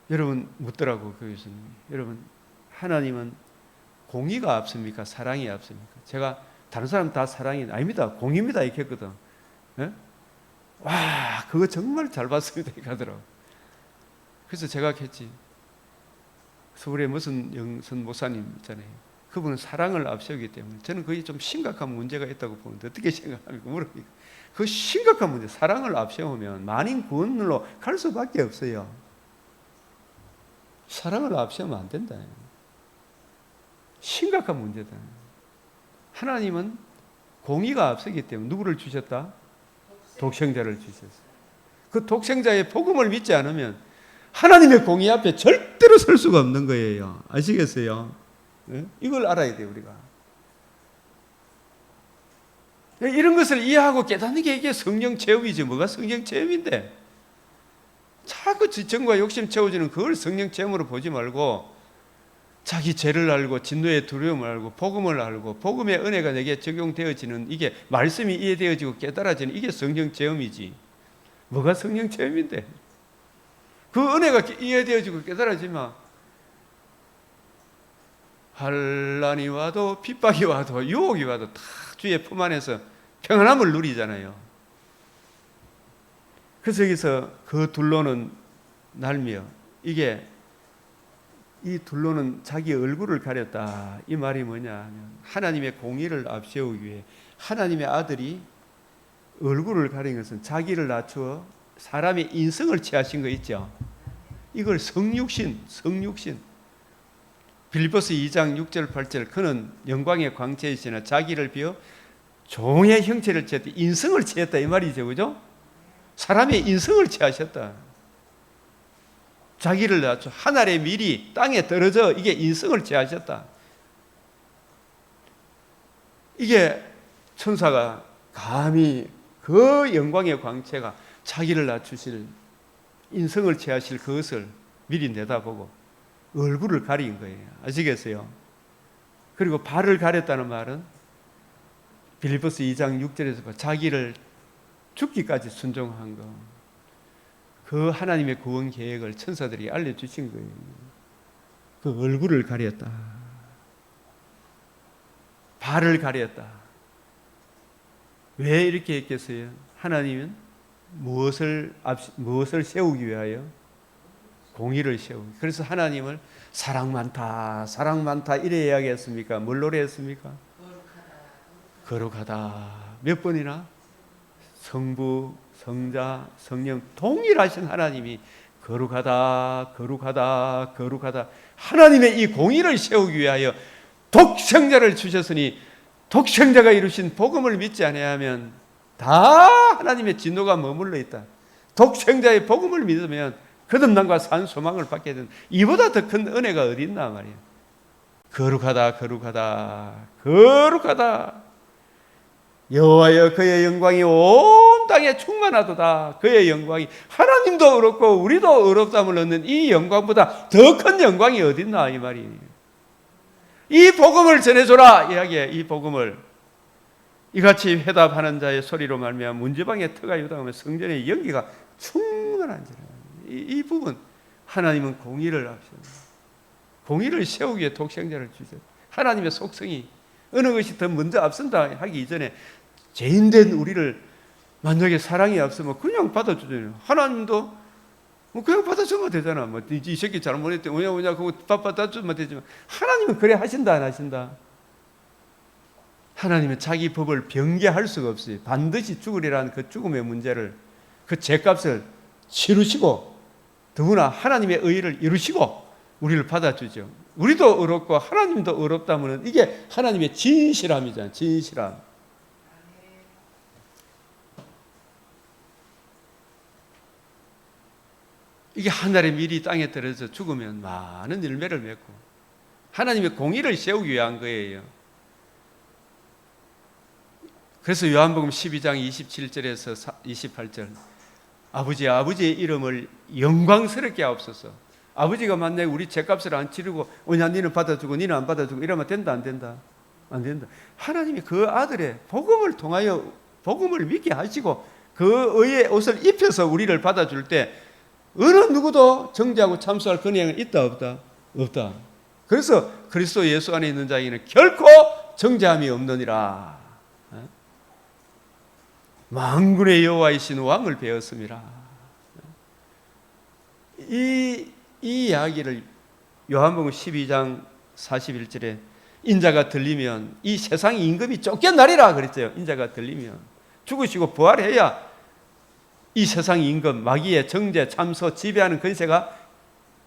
여러분 묻더라고 그 교수님. 여러분 하나님은 공의가 앞섭니까? 사랑이 앞섭니까? 제가 다른 사람 다 사랑이 아닙니다. 공의입니다. 이렇게 했거든. 예? 와 그거 정말 잘 봤습니다. 이렇게 하더라고. 그래서 제가 했지. 서울에 무슨 영선 목사님 있잖아요. 그분은 사랑을 앞세우기 때문에 저는 그게 좀 심각한 문제가 있다고 보는데 어떻게 생각합니까? 물어보니까 그 심각한 문제, 사랑을 앞세우면 만인 구원으로 갈 수밖에 없어요. 사랑을 앞세우면 안 된다. 심각한 문제다. 하나님은 공의가 앞서기 때문에 누구를 주셨다? 독생자를 주셨어요. 그 독생자의 복음을 믿지 않으면 하나님의 공의 앞에 절대로 설 수가 없는 거예요. 아시겠어요? 네? 이걸 알아야 돼요, 우리가. 이런 것을 이해하고 깨닫는 게 이게 성령 체험이지. 뭐가 성령 체험인데? 자꾸 지청과 욕심 채워지는 그걸 성령 체험으로 보지 말고 자기 죄를 알고 진노의 두려움을 알고 복음을 알고 복음의 은혜가 내게 적용되어지는 이게 말씀이 이해되어지고 깨달아지는 이게 성령 체험이지. 뭐가 성령 체험인데? 그 은혜가 이해되어지고 깨달아지면 환난이 와도 핍박이 와도 유혹이 와도 다 주의 품 안에서 평안함을 누리잖아요. 그래서 여기서 그 둘로는 날며 이게 이 둘로는 자기 얼굴을 가렸다. 이 말이 뭐냐 하면 하나님의 공의를 앞세우기 위해 하나님의 아들이 얼굴을 가린 것은 자기를 낮추어 사람의 인성을 취하신 거 있죠. 이걸 성육신. 빌립보서 2장 6절 8절 그는 영광의 광채이시나 자기를 비어 종의 형체를 취했다. 인성을 취했다 이 말이죠. 그죠? 사람의 인성을 취하셨다. 자기를 낮춰 하늘의 밀이 땅에 떨어져 이게 인성을 취하셨다. 이게 천사가 감히 그 영광의 광채가 자기를 낮추실 인성을 취하실 그것을 미리 내다보고 얼굴을 가린 거예요. 아시겠어요? 그리고 발을 가렸다는 말은 빌립보서 2장 6절에서 자기를 죽기까지 순종한 거. 그 하나님의 구원 계획을 천사들이 알려주신 거예요. 그 얼굴을 가렸다. 발을 가렸다. 왜 이렇게 했겠어요? 하나님은 무엇을 세우기 위하여? 공의를 세우기. 그래서 하나님을 사랑 많다, 사랑 많다 이래 이야기했습니까? 뭘 노래했습니까? 거룩하다. 몇 번이나? 성부, 성자, 성령 동일하신 하나님이 거룩하다, 거룩하다, 거룩하다. 하나님의 이 공의를 세우기 위하여 독생자를 주셨으니 독생자가 이루신 복음을 믿지 아니하면 다 하나님의 진노가 머물러 있다. 독생자의 복음을 믿으면 거듭남과 산 소망을 받게 된다. 이보다 더 큰 은혜가 어디 있나 말이야. 거룩하다, 거룩하다, 거룩하다. 여호와여 그의 영광이 온 땅에 충만하도다. 그의 영광이 하나님도 의롭고 우리도 의롭다함을 얻는 이 영광보다 더 큰 영광이 어디 있나 이 말이에요. 이 복음을 전해줘라 이야기해. 이 복음을 이같이 회답하는 자의 소리로 말미암아 문지방에 터가 유당하며 성전의 연기가 충만한지라. 이 부분 하나님은 공의를 앞세운다. 공의를 세우기 위해 독생자를 주셨다. 하나님의 속성이 어느 것이 더 먼저 앞선다 하기 이전에 죄인된 우리를 만약에 사랑이 앞서면 그냥 받아주잖아요. 하나님도 뭐 그냥 받아주면 되잖아. 뭐 이 새끼 잘못했대. 오냐 그거 받아주면 되지만 하나님은 그래 하신다 안 하신다? 하나님은 자기 법을 변개할 수가 없어요. 반드시 죽으리라는 그 죽음의 문제를 그 죄값을 치르시고 더구나 하나님의 의를 이루시고 우리를 받아주죠. 우리도 의롭고 하나님도 의롭다면 이게 하나님의 진실함이잖아요. 진실함. 이게 하늘의 밀이 땅에 떨어져 죽으면 많은 열매를 맺고 하나님의 공의를 세우기 위한 거예요. 그래서 요한복음 12장 27절에서 28절 아버지의 이름을 영광스럽게 하옵소서. 아버지가 만약에 우리 죄값을 안 치르고 오냐 니는 받아주고 니는 안 받아주고 이러면 된다 안 된다? 안 된다. 하나님이 그 아들의 복음을 통하여 복음을 믿게 하시고 그 의의 옷을 입혀서 우리를 받아줄 때 어느 누구도 정죄하고 참수할 권한이 있다 없다? 없다. 그래서 그리스도 예수 안에 있는 자에게는 결코 정죄함이 없느니라. 만군의 여호와이신 왕을 배웠습니다. 이 이야기를 요한복음 12장 41절에 인자가 들리면 이 세상 임금이 쫓겨나리라 그랬죠. 인자가 들리면 죽으시고 부활해야 이 세상 임금 마귀의 정죄 참소 지배하는 권세가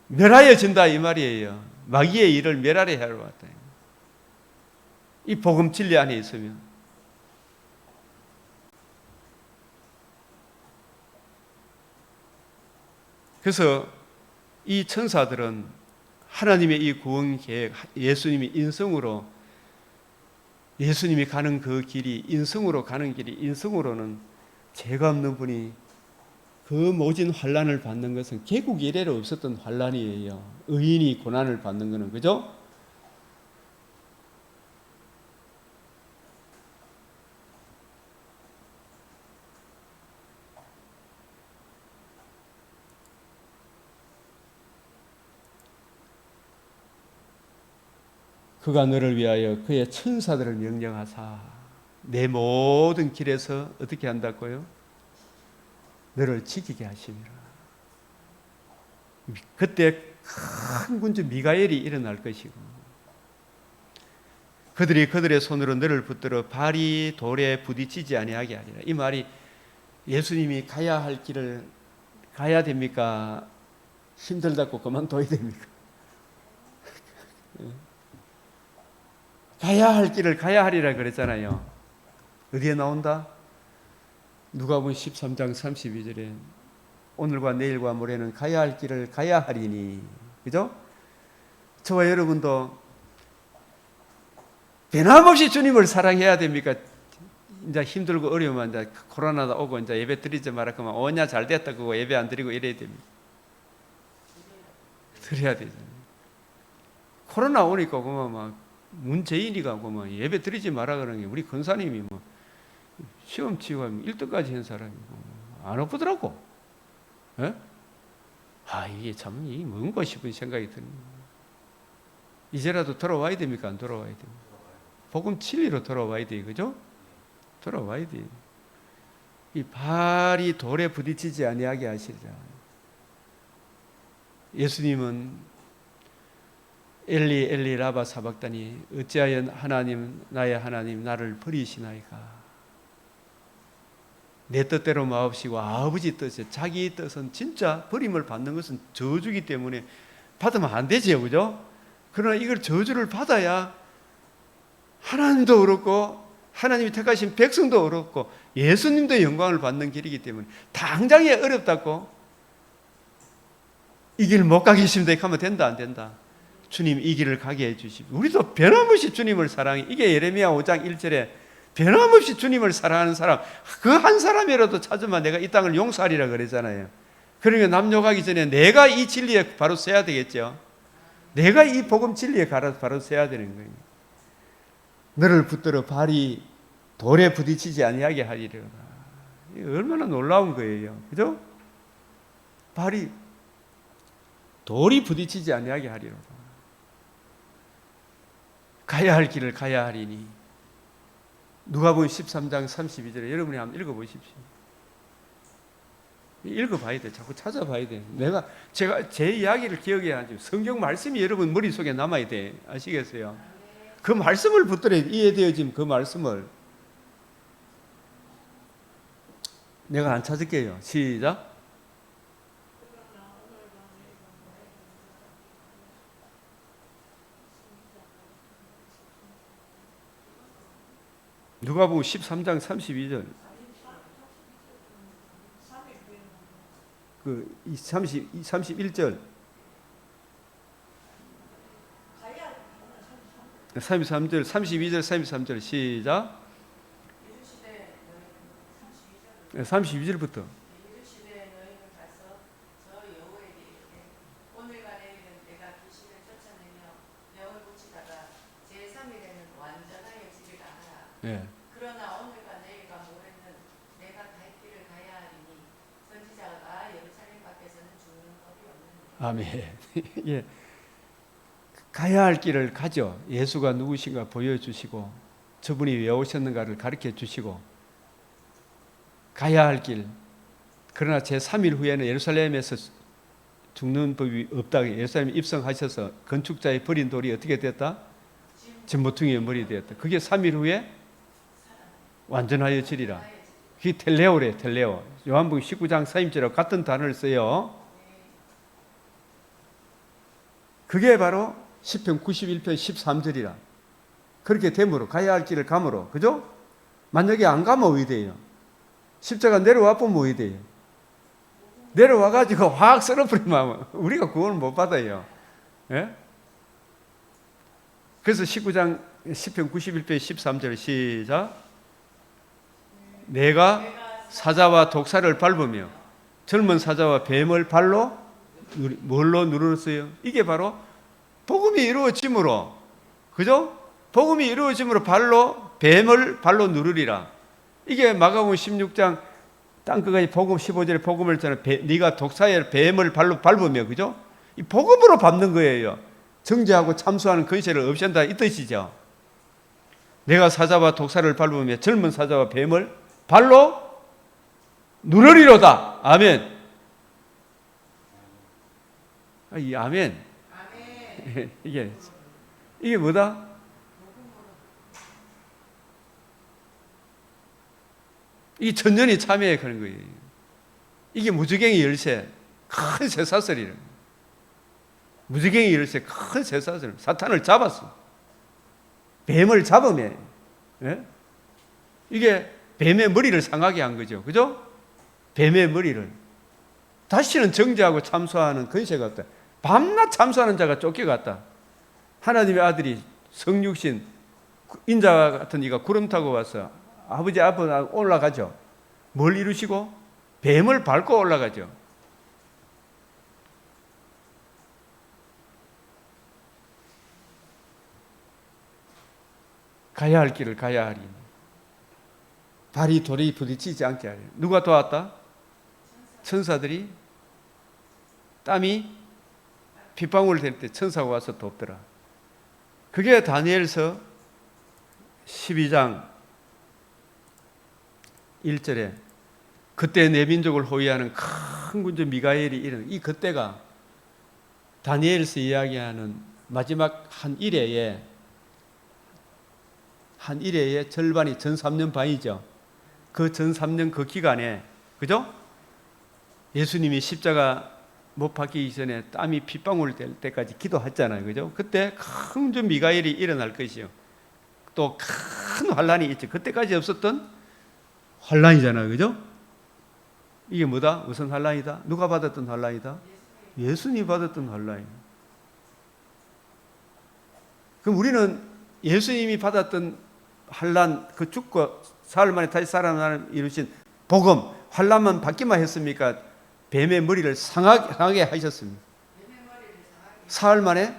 멸하여진다 이 말이에요. 마귀의 일을 멸하려 하러 왔다. 이 복음 진리 안에 있으면 그래서 이 천사들은 하나님의 이 구원 계획, 예수님이 인성으로 예수님이 가는 그 길이 인성으로 가는 길이 인성으로는 죄가 없는 분이 그 모진 환난을 받는 것은 개국 이래로 없었던 환난이에요. 의인이 고난을 받는 것은 그죠? 그가 너를 위하여 그의 천사들을 명령하사 내 모든 길에서 어떻게 한다고요? 너를 지키게 하심이라. 그때 큰 군주 미가엘이 일어날 것이고 그들이 그들의 손으로 너를 붙들어 발이 돌에 부딪히지 아니하게 하리라. 이 말이 예수님이 가야 할 길을 가야 됩니까? 힘들다고 그만둬야 됩니까? 가야 할 길을 가야 하리라 그랬잖아요. 어디에 나온다? 누가복음 13장 32절에 오늘과 내일과 모레는 가야 할 길을 가야 하리니. 그죠? 저와 여러분도 변함없이 주님을 사랑해야 됩니까? 이제 힘들고 어려우면 이제 코로나도 오고 이제 예배 드리지 마라 그러면 오냐 잘 됐다 그거 예배 안 드리고 이래야 됩니다. 드려야 되잖아요. 코로나 오니까 그만 막 문재인이가 그만 예배 드리지 마라 그러는 게 우리 권사님이 뭐 시험 치고 1등까지 한 사람이고 안 오더라고. 예? 이게 참 뭔가 싶은 생각이 듭니다. 이제라도 돌아와야 됩니까? 안 돌아와야 됩니까? 복음 진리로 돌아와야 돼요. 그죠? 돌아와야 돼요. 이 발이 돌에 부딪히지 아니하게 하시리라. 예수님은 엘리 엘리 라바 사박다니 어찌하여 하나님 나의 하나님 나를 버리시나이까. 내 뜻대로 마옵시고 아버지 뜻에 자기 뜻은 진짜 버림을 받는 것은 저주기 때문에 받으면 안 되지요. 그죠? 그러나 이걸 저주를 받아야 하나님도 그렇고 하나님이 택하신 백성도 그렇고 예수님도 영광을 받는 길이기 때문에 당장에 어렵다고 이 길 못 가겠습니다 하면 된다 안 된다? 주님 이 길을 가게 해주십시오. 우리도 변함없이 주님을 사랑해. 이게 예레미야 5장 1절에 변함없이 주님을 사랑하는 사람 그 한 사람이라도 찾으면 내가 이 땅을 용서하리라 그러잖아요. 그러니까 남욕하기 전에 내가 이 진리에 바로 서야 되겠죠. 내가 이 복음 진리에 바로 서야 되는 거예요. 너를 붙들어 발이 돌에 부딪히지 아니하게 하리라. 얼마나 놀라운 거예요. 그죠? 발이 돌이 부딪히지 아니하게 하리라. 가야 할 길을 가야 하리니. 누가복음 13장 32절에 여러분이 한번 읽어보십시오. 읽어봐야 돼. 자꾸 찾아봐야 돼. 제가 제 이야기를 기억해야죠. 성경 말씀이 여러분 머릿속에 남아야 돼. 아시겠어요? 그 말씀을 붙들어야 이해되어진 그 말씀을 내가 안 찾을게요. 시작. 누가복음 13장 32절. 그 31절. 33절, 32절, 33절 시작. 32절부터. 예. 그러나 오늘과 내일과 모레는 내가 갈 길을 가야 하리니 선지자가 예루살렘 밖에서는 죽는 법이 없느니라. 아멘. 예. 가야 할 길을 가죠. 예수가 누구신가 보여주시고 저분이 왜 오셨는가를 가르쳐 주시고 가야 할 길. 그러나 제3일 후에는 예루살렘에서 죽는 법이 없다. 예루살렘에 입성하셔서 건축자의 버린 돌이 어떻게 됐다? 진모퉁이의 머리 되었다. 그게 3일 후에 완전하여 지리라. 그게 텔레오래. 텔레오. 요한복음 19장 4절하고 같은 단어를 써요. 그게 바로 시편 91편 13절이라. 그렇게 됨으로 가야 할 길을 감으로. 그죠? 만약에 안 가면 어디 돼요? 십자가 내려와 보면 어디 돼요? 내려와 가지고 확 썰어버리면 우리가 구원을 못 받아요. 예? 그래서 19장 시편 91편 13절 시작. 내가 사자와 독사를 밟으며 젊은 사자와 뱀을 발로 뭘로 누르었어요? 이게 바로 복음이 이루어짐으로, 그죠? 복음이 이루어짐으로 뱀을 발로 누르리라. 이게 마가복음 16장 땅끝까지 복음 15절에 복음을 전해 네가 독사의 뱀을 발로 밟으며, 그죠? 이 복음으로 밟는 거예요. 정죄하고 참수하는 근세를 없앤다 이 뜻이죠. 내가 사자와 독사를 밟으며 젊은 사자와 뱀을 발로 누르리로다. 아멘. 이 아멘. 이게 뭐다? 이게 천년이 참여해 그런 거예요. 이게 무지갱이 열쇠, 큰 쇠사슬이래. 무지갱이 열쇠, 큰 쇠사슬. 사탄을 잡았어. 뱀을 잡으면, 예? 이게 뱀의 머리를 상하게 한 거죠. 그죠? 뱀의 머리를. 다시는 정죄하고 참소하는 권세가 없다. 밤낮 참소하는 자가 쫓겨갔다. 하나님의 아들이 성육신 인자 같은 이가 구름 타고 와서 아버지 앞으로 올라가죠. 뭘 이루시고? 뱀을 밟고 올라가죠. 가야 할 길을 가야 하리. 발이 돌에 부딪히지 않게 하리. 누가 도왔다? 천사들이. 땀이 핏방울 될 때 천사가 와서 돕더라. 그게 다니엘서 12장 1절에 그때 내 민족을 호위하는 큰 군주 미가엘이 이르는 이 그때가 다니엘서 이야기하는 마지막 한 일회의 절반이 전 3년 반이죠. 그 전 3년 그 기간에, 그죠? 예수님이 십자가 못 박히기 전에 땀이 핏방울 될 때까지 기도했잖아요. 그죠? 그때 큰 군주 미가엘이 일어날 것이요. 또 큰 환란이 있죠. 그때까지 없었던 환란이잖아요. 그죠? 이게 뭐다? 무슨 환란이다? 누가 받았던 환란이다? 예수님이 받았던 환란이에요. 그럼 우리는 예수님이 받았던 환란, 그 죽고 사흘 만에 다시 살아나는 이루신 복음, 환란만 받기만 했습니까? 뱀의 머리를 상하게 하셨습니다. 사흘 만에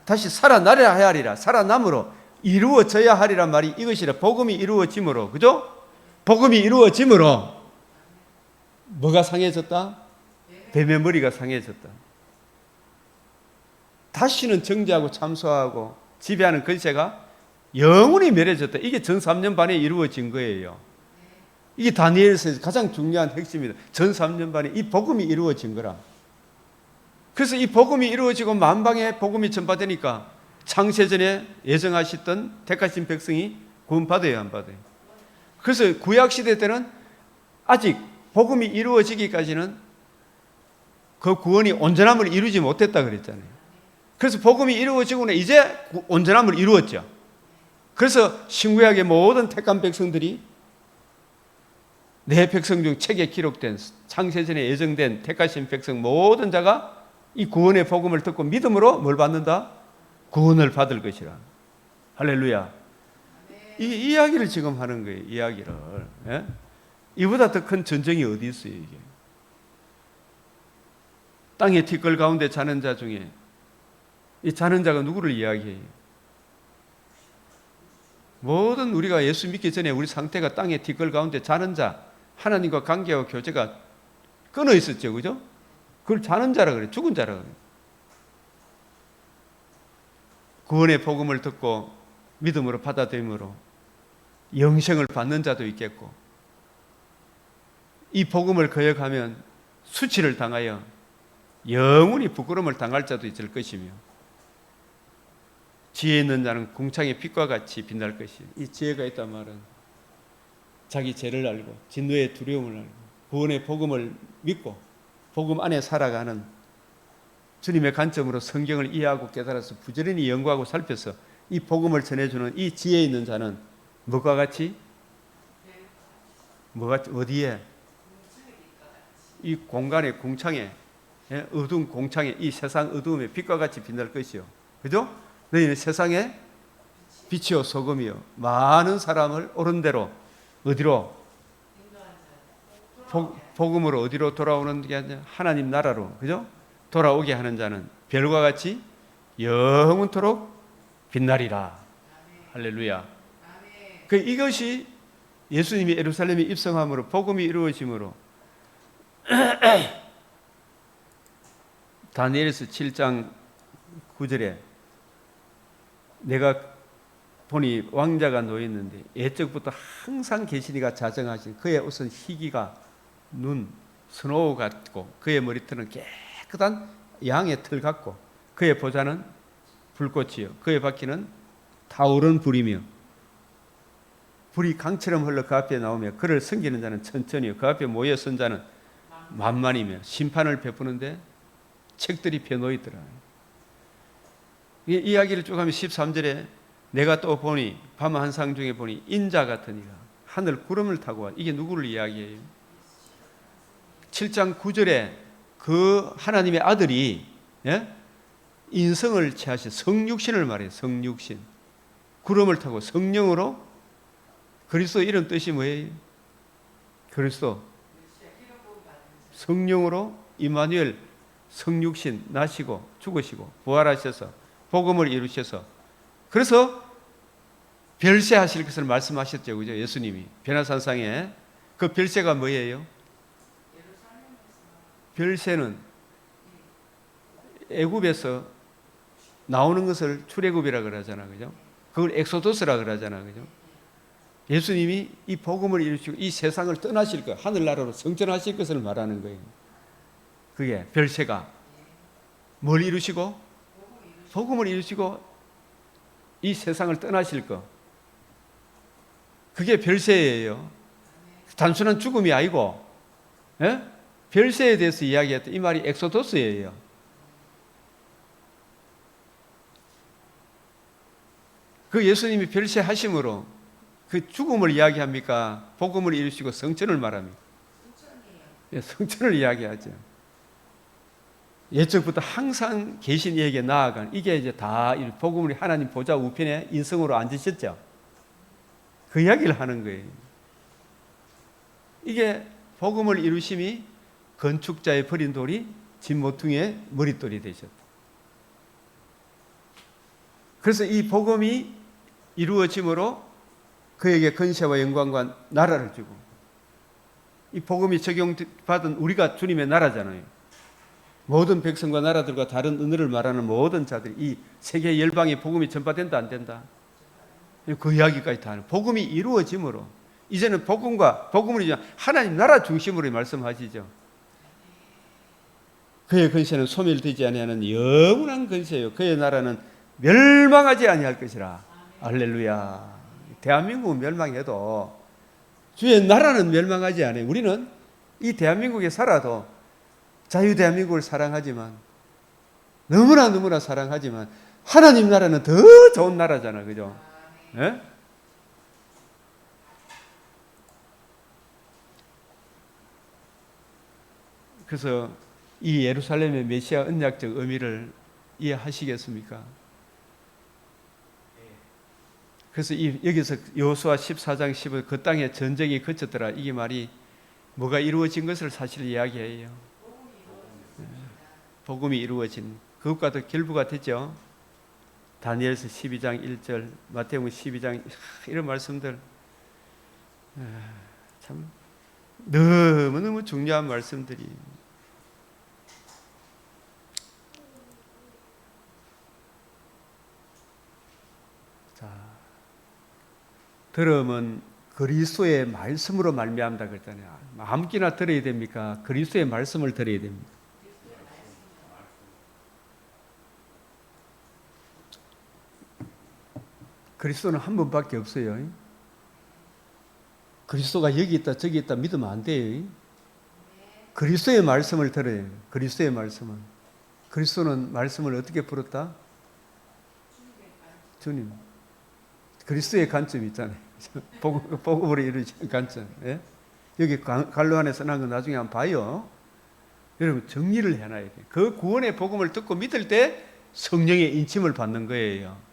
다시 살아나려 하리라. 살아남으로 이루어져야 하리란 말이 이것이라. 복음이 이루어짐으로, 그죠? 복음이 이루어짐으로 뭐가 상해졌다? 뱀의 머리가 상해졌다. 다시는 정죄하고 참소하고 지배하는 권세가 영원히 멸해졌다. 이게 전 3년 반에 이루어진 거예요. 이게 다니엘서에서 가장 중요한 핵심이다. 전 3년 반에 이 복음이 이루어진 거라. 그래서 이 복음이 이루어지고 만방에 복음이 전파되니까 창세전에 예정하셨던 택하신 백성이 구원받아요, 안 받아요? 그래서 구약시대 때는 아직 복음이 이루어지기까지는 그 구원이 온전함을 이루지 못했다 그랬잖아요. 그래서 복음이 이루어지고는 이제 온전함을 이루었죠. 그래서 신구약의 모든 택한 백성들이 내 백성 중 책에 기록된 창세전에 예정된 택하신 백성 모든 자가 이 구원의 복음을 듣고 믿음으로 뭘 받는다? 구원을 받을 것이라. 할렐루야. 이 이야기를 지금 하는 거예요. 이야기를. 예? 이보다 더 큰 전쟁이 어디 있어요, 이게? 땅의 티끌 가운데 자는 자 중에 이 자는 자가 누구를 이야기해요? 모든 우리가 예수 믿기 전에 우리 상태가 땅의 티끌 가운데 자는 자, 하나님과 관계와 교제가 끊어 있었죠, 그죠? 그걸 자는 자라 그래요. 죽은 자라 그래요. 구원의 복음을 듣고 믿음으로 받아들임으로 영생을 받는 자도 있겠고, 이 복음을 거역하면 수치를 당하여 영원히 부끄러움을 당할 자도 있을 것이며, 지혜 있는 자는 궁창의 빛과 같이 빛날 것이요. 이 지혜가 있단 말은 자기 죄를 알고 진노의 두려움을 알고 구원의 복음을 믿고 복음 안에 살아가는 주님의 관점으로 성경을 이해하고 깨달아서 부지런히 연구하고 살펴서 이 복음을 전해주는 이 지혜 있는 자는 뭐가 같이? 어디에? 이 공간의 궁창에, 어두운 공창에 이 세상 어두움에 빛과 같이 빛날 것이요. 그죠? 너희는 세상에 빛이요 소금이요 많은 사람을 옳은 대로 어디로? 복음으로 어디로 돌아오는 게 아니라 하나님 나라로, 그죠? 돌아오게 하는 자는 별과 같이 영원토록 빛나리라. 할렐루야. 이것이 예수님이 예루살렘에 입성함으로 복음이 이루어짐으로 다니엘서 7장 9절에 내가 보니 왕자가 놓였는데 예적부터 항상 계시니가 자정하신 그의 옷은 희기가 눈 스노우 같고 그의 머리털은 깨끗한 양의 털 같고 그의 보좌는 불꽃이요 그의 바퀴는 타오른 불이며 불이 강처럼 흘러 그 앞에 나오며 그를 섬기는 자는 천천히요 그 앞에 모여 선 자는 만만이며 심판을 베푸는데 책들이 펴놓여 있더라. 이 이야기를 쭉 하면 13절에 내가 또 보니 밤 한상 중에 보니 인자 같으니라. 하늘 구름을 타고 와. 이게 누구를 이야기해요? 7장 9절에 그 하나님의 아들이 인성을 취하신 성육신을 말해요. 성육신. 구름을 타고 성령으로 그리스도 이런 뜻이 뭐예요? 그리스도 성령으로 임마누엘 성육신 나시고 죽으시고 부활하셔서 복음을 이루셔서 그래서 별세하실 것을 말씀하셨죠. 그죠? 예수님이 변화산상에 그 별세가 뭐예요? 별세는 애굽에서 나오는 것을 출애굽이라 그러잖아. 그죠? 그걸 엑소도스라 그러잖아. 그죠? 예수님이 이 복음을 이루시고 이 세상을 떠나실 것, 하늘나라로 성전하실 것을 말하는 거예요. 그게 별세가 뭘 이루시고? 복음을 이루시고 이 세상을 떠나실 것. 그게 별세예요. 단순한 죽음이 아니고 별세에 대해서 이야기했던 이 말이 엑소도스예요. 그 예수님이 별세하심으로 그 죽음을 이야기합니까? 복음을 이루시고 성전을 말합니까? 성전을 이야기하죠. 예적부터 항상 계신 이에게 나아간 이게 이제 다 복음을 하나님 보좌 우편에 인성으로 앉으셨죠. 그 이야기를 하는 거예요. 이게 복음을 이루심이 건축자의 버린 돌이 진모퉁이의 머릿돌이 되셨다. 그래서 이 복음이 이루어짐으로 그에게 권세와 영광과 나라를 주고 이 복음이 적용받은 우리가 주님의 나라잖아요. 모든 백성과 나라들과 다른 언어를 말하는 모든 자들이 이 세계 열방의 복음이 전파된다 안 된다? 그 이야기까지 다 하는 복음이 이루어짐으로 이제는 복음을 이제 하나님 나라 중심으로 말씀하시죠. 그의 권세는 소멸되지 아니하는 영원한 권세요. 그의 나라는 멸망하지 아니할 것이라. 할렐루야. 대한민국은 멸망해도 주의 나라는 멸망하지 않아요. 우리는 이 대한민국에 살아도 자유 대한민국을 사랑하지만 너무나 사랑하지만 하나님 나라는 더 좋은 나라잖아. 그죠? 예? 그래서 이 예루살렘의 메시아 언약적 의미를 이해하시겠습니까? 그래서 여기서 여호수아 14장 15 그 땅에 전쟁이 그쳤더라. 이게 말이 뭐가 이루어진 것을 사실 이야기해요. 복음이 이루어진 그것과도 결부가 됐죠. 다니엘서 12장 1절, 마태복음 12장 이런 말씀들 참 너무너무 중요한 말씀들이. 자, 들음은 그리스도의 말씀으로 말미암다 그랬잖아요. 아무기나 들어야 됩니까? 그리스도의 말씀을 들어야 됩니다. 그리스도는 한 분밖에 없어요. 그리스도가 여기 있다 저기 있다 믿으면 안 돼요. 그리스도의 말씀을 들어야 해요. 그리스도의 말씀은. 그리스도는 말씀을 어떻게 풀었다? 주님. 그리스도의 관점이 있잖아요. 복음으로 이루어진 관점. 예? 여기 갈로 안에 써놓은 거 나중에 한번 봐요. 여러분 정리를 해놔야 돼요. 그 구원의 복음을 듣고 믿을 때 성령의 인침을 받는 거예요.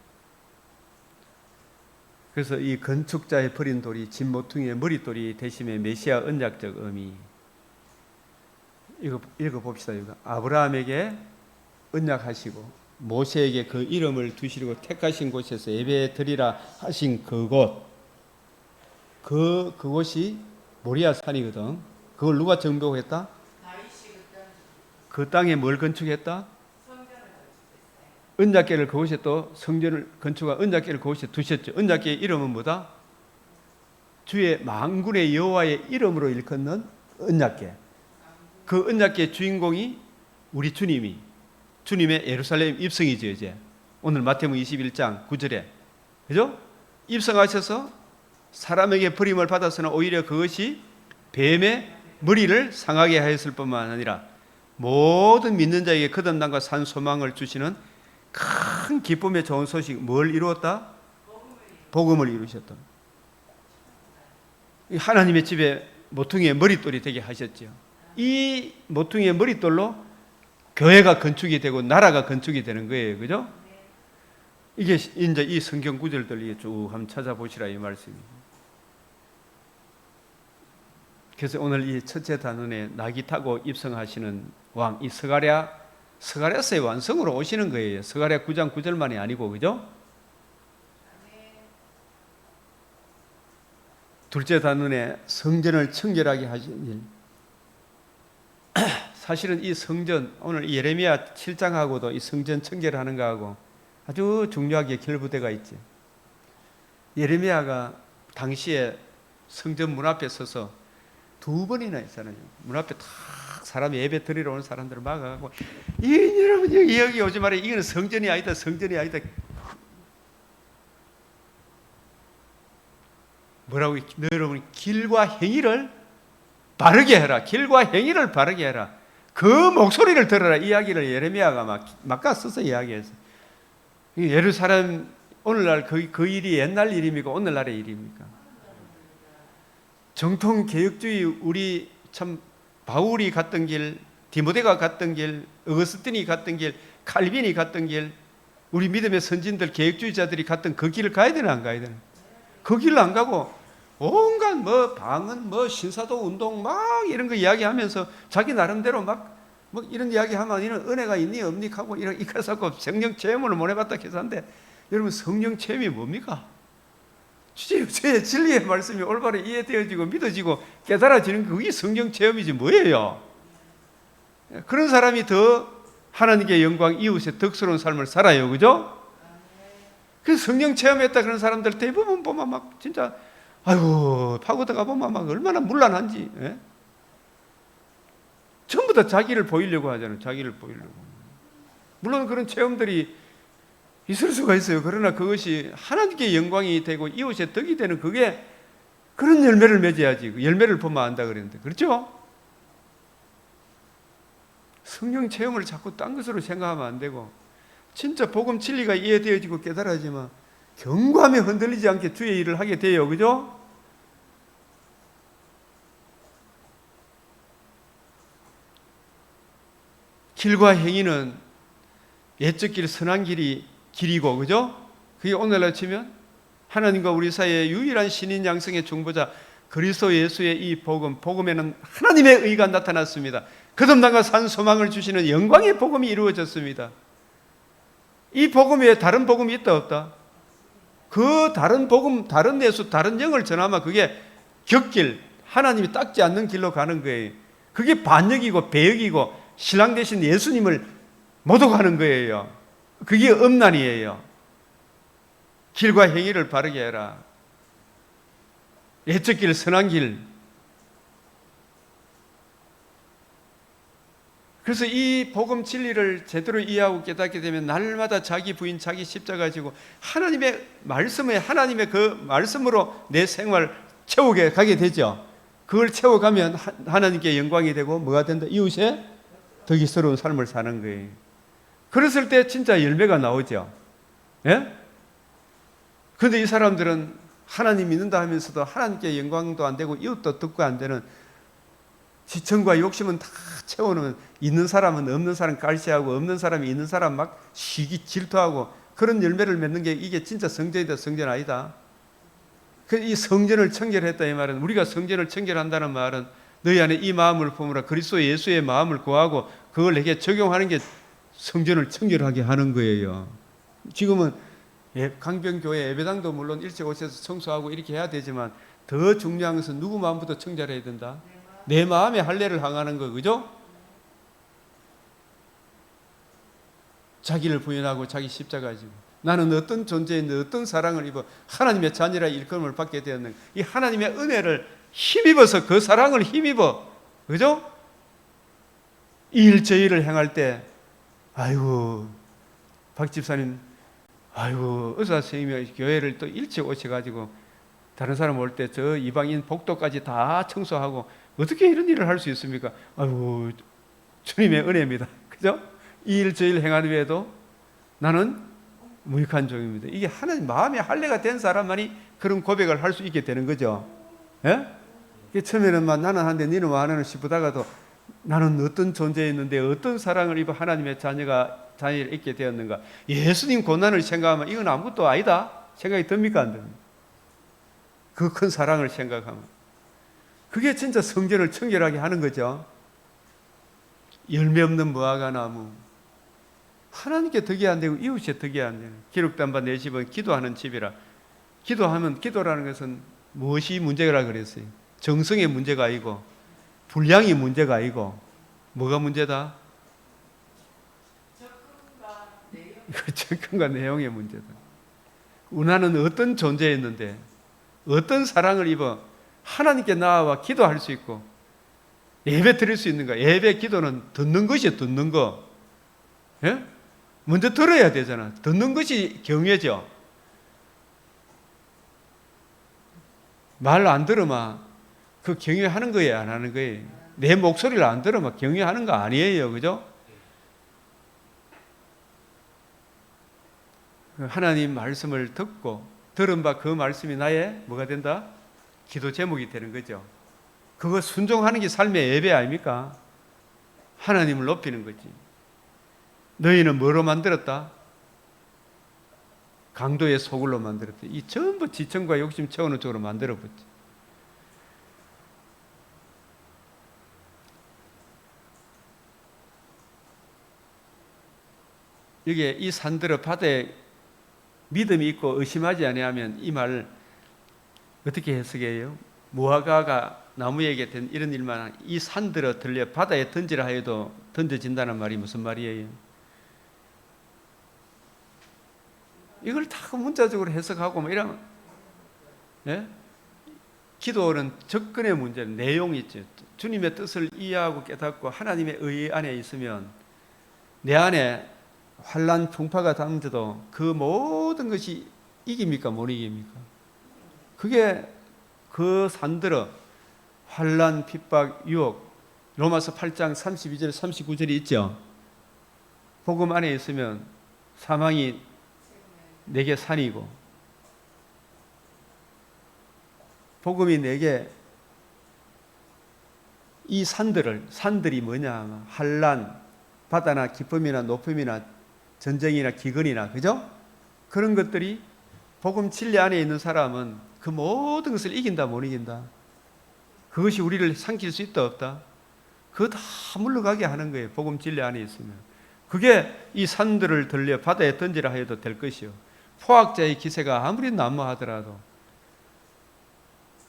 그래서 이 건축자의 버린 돌이 진모퉁이의 머릿돌이 대심의 메시아 언약적 의미. 이거 읽어봅시다. 이거. 아브라함에게 언약하시고 모세에게 그 이름을 두시고 택하신 곳에서 예배 드리라 하신 그곳. 그곳이 모리아 산이거든. 그걸 누가 정복했다? 그 땅에 뭘 건축했다? 언약궤를 그곳에 또 성전을 건축한 언약궤를 그곳에 두셨죠. 언약궤의 이름은 뭐다? 주의 만군의 여호와의 이름으로 일컫는 언약궤. 그 언약궤의 주인공이 우리 주님의 예루살렘 입성이죠. 이제 오늘 마태복음 21장 9절에 그죠? 입성하셔서 사람에게 버림을 받아서는 오히려 그것이 뱀의 머리를 상하게 하였을 뿐만 아니라 모든 믿는 자에게 거듭남과 산 소망을 주시는 큰 기쁨의 좋은 소식. 뭘 이루었다? 복음을 이루셨다. 하나님의 집에 모퉁이의 머릿돌이 되게 하셨죠. 이 모퉁이의 머릿돌로 교회가 건축이 되고 나라가 건축이 되는 거예요. 그죠? 이게 이제 이 성경 구절들 쭉 한번 찾아보시라 이 말씀이에요. 그래서 오늘 이 첫째 단원에 낙이 타고 입성하시는 왕, 이 스가랴서의 완성으로 오시는 거예요. 스가랴 9장 9절만이 아니고, 그죠? 둘째 단원에 성전을 청결하게 하신 일. 사실은 이 성전, 오늘 예레미야 7장하고도 이 성전 청결하는 거하고 아주 중요하게 결부대가 있지. 예레미야가 당시에 성전 문 앞에 서서 2번이나 있잖아요. 문 앞에 탁 사람이 예배 드리러 오는 사람들을 막아가고, 여러분 여기 오지 마라. 이거는 성전이 아니다. 성전이 아니다. 뭐라고? 여러분 길과 행위를 바르게 해라. 길과 행위를 바르게 해라. 그 목소리를 들어라. 이야기를 예레미야가 막 써서 이야기했어요. 예루살렘 오늘날 그 일이 옛날 일입니까? 오늘날의 일입니까? 정통 개혁주의 우리 참 바울이 갔던 길, 디모데가 갔던 길, 어거스틴이 갔던 길, 칼빈이 갔던 길, 우리 믿음의 선진들 개혁주의자들이 갔던 그 길을 가야 되나 안 가야 되나? 그 길을 안 가고 온갖 방언 신사도 운동 막 이런 거 이야기하면서 자기 나름대로 막 이런 이야기하면 이런 은혜가 있니 없니 하고 이런 이까서고 성령 체험을 못 해봤다 해서 한데, 여러분 성령 체험이 뭡니까? 주의 진리의 말씀이 올바로 이해되어지고 믿어지고 깨달아지는 그게 성령 체험이지 뭐예요? 그런 사람이 더 하나님께 영광, 이웃의 덕스러운 삶을 살아요. 그죠? 그래서 성령 체험했다 그런 사람들 대부분 보면 막 진짜 아이고 파고들어가 보면 막 얼마나 문란한지. 예? 전부 다 자기를 보이려고 하잖아요. 자기를 보이려고. 물론 그런 체험들이 있을 수가 있어요. 그러나 그것이 하나님께 영광이 되고 이웃의 덕이 되는 그게 그런 열매를 맺어야지. 그 열매를 보면 안다 그랬는데. 그렇죠? 성령 체험을 자꾸 딴 것으로 생각하면 안 되고, 진짜 복음 진리가 이해되어지고 깨달아지면 경고하며 흔들리지 않게 주의 일을 하게 돼요. 그죠? 길과 행위는 옛적 길, 선한 길이고, 그죠? 그게 오늘날 치면 하나님과 우리 사이의 유일한 신인 양성의 중보자 그리스도 예수의 이 복음에는 하나님의 의가 나타났습니다. 거듭남과 산 소망을 주시는 영광의 복음이 이루어졌습니다. 이 복음 외에 다른 복음이 있다 없다? 그 다른 복음, 다른 예수, 다른 영을 전하면 그게 격길, 하나님이 닦지 않는 길로 가는 거예요. 그게 반역이고 배역이고 신랑 대신 예수님을 모독하는 거예요. 그게 음란이에요. 길과 행위를 바르게 해라. 옛적 길, 선한 길. 그래서 이 복음 진리를 제대로 이해하고 깨닫게 되면 날마다 자기 부인, 자기 십자가 지고 하나님의 말씀에, 하나님의 그 말씀으로 내 생활 채우게 가게 되죠. 그걸 채워가면 하나님께 영광이 되고 뭐가 된다? 이웃의 덕이스러운 삶을 사는 거예요. 그랬을 때 진짜 열매가 나오죠. 예? 그런데 이 사람들은 하나님 믿는다 하면서도 하나님께 영광도 안 되고 이웃도 덕도 안 되는 지천과 욕심은 다 채워놓으면 있는 사람은 없는 사람 깔시하고 없는 사람이 있는 사람 막 시기 질투하고 그런 열매를 맺는 게 이게 진짜 성전이다 성전 아니다. 이 성전을 청결했다 이 말은, 우리가 성전을 청결한다는 말은 너희 안에 이 마음을 품으라 그리스도 예수의 마음을 구하고 그걸 내게 적용하는 게 성전을 청결하게 하는 거예요. 지금은 강변교회 예배당도 물론 일찍 오셔서 청소하고 이렇게 해야 되지만 더 중요한 것은 누구 마음부터 청결해야 된다? 내 마음의 할례를 항하는 거, 그죠? 자기를 부인하고 자기 십자가 지고 나는 어떤 존재인데 어떤 사랑을 입어 하나님의 자녀라 일컬음을 받게 되었는가. 이 하나님의 은혜를 힘입어서 그 사랑을 힘입어, 그죠? 이 일 저 일을 행할 때 아이고 박 집사님 아이고 의사 선생님이 교회를 또 일찍 오셔가지고 다른 사람 올 때 저 이방인 복도까지 다 청소하고 어떻게 이런 일을 할 수 있습니까? 아이고 주님의 은혜입니다. 그죠? 이 일 저 일 행하는 외에도 나는 무익한 종입니다. 이게 하나님 마음의 할례가 된 사람만이 그런 고백을 할 수 있게 되는 거죠. 예? 처음에는 막 나는 한데 니는 뭐 하나는 싶다가도 나는 어떤 존재였는데 어떤 사랑을 입어 하나님의 자녀를 있게 되었는가. 예수님 고난을 생각하면 이건 아무것도 아니다 생각이 듭니까 안 듭니까? 그 큰 사랑을 생각하면 그게 진짜 성전을 청결하게 하는 거죠. 열매 없는 무화과 나무, 하나님께 덕이 안 되고 이웃에 덕이 안 되는, 기록된 바 내 집은 기도하는 집이라. 기도라는 것은 무엇이 문제라 그랬어요? 정성의 문제가 아니고 분량이 문제가 아니고 뭐가 문제다? 접근과 내용의 문제다. 나는 어떤 존재였는데 어떤 사랑을 입어 하나님께 나와 기도할 수 있고 예배 드릴 수 있는가? 예배 기도는 듣는 것이 듣는 거. 예? 먼저 들어야 되잖아. 듣는 것이 경외죠. 말 안 들으면 그 경외하는 거예요, 안 하는 거예요? 내 목소리를 안 들으면 경외하는 거 아니에요, 그죠? 하나님 말씀을 듣고 들은 바 그 말씀이 나의 뭐가 된다? 기도 제목이 되는 거죠. 그거 순종하는 게 삶의 예배 아닙니까? 하나님을 높이는 거지. 너희는 뭐로 만들었다? 강도의 소굴로 만들었다. 이 전부 지청과 욕심 채우는 쪽으로 만들어봤지. 이게 이 산들어 바다에 믿음이 있고 의심하지 아니하면 이 말 어떻게 해석해요? 무화과가 나무에게 된 이런 일만 이 산들어 들려 바다에 던지라 하여도 던져진다는 말이 무슨 말이에요? 이걸 다 문자적으로 해석하고 뭐 이러면, 예? 기도는 접근의 문제는 내용이 있죠. 주님의 뜻을 이해하고 깨닫고 하나님의 의 안에 있으면 내 안에 환란 풍파가 닥쳐도 그 모든 것이 이깁니까 못 이깁니까? 그게 그 산들어 환란, 핍박, 유혹, 로마서 8장 32절 39절이 있죠. 복음 안에 있으면 사망이 내게 산이고 복음이 내게 이 산들이 뭐냐? 환란, 바다나 기쁨이나 높음이나 전쟁이나 기근이나, 그죠? 그런 것들이 복음 진리 안에 있는 사람은 그 모든 것을 이긴다 못 이긴다? 그것이 우리를 삼킬 수 있다 없다? 그거 다 물러가게 하는 거예요. 복음 진리 안에 있으면. 그게 이 산들을 들려 바다에 던지라 해도 될 것이요. 포악자의 기세가 아무리 난무하더라도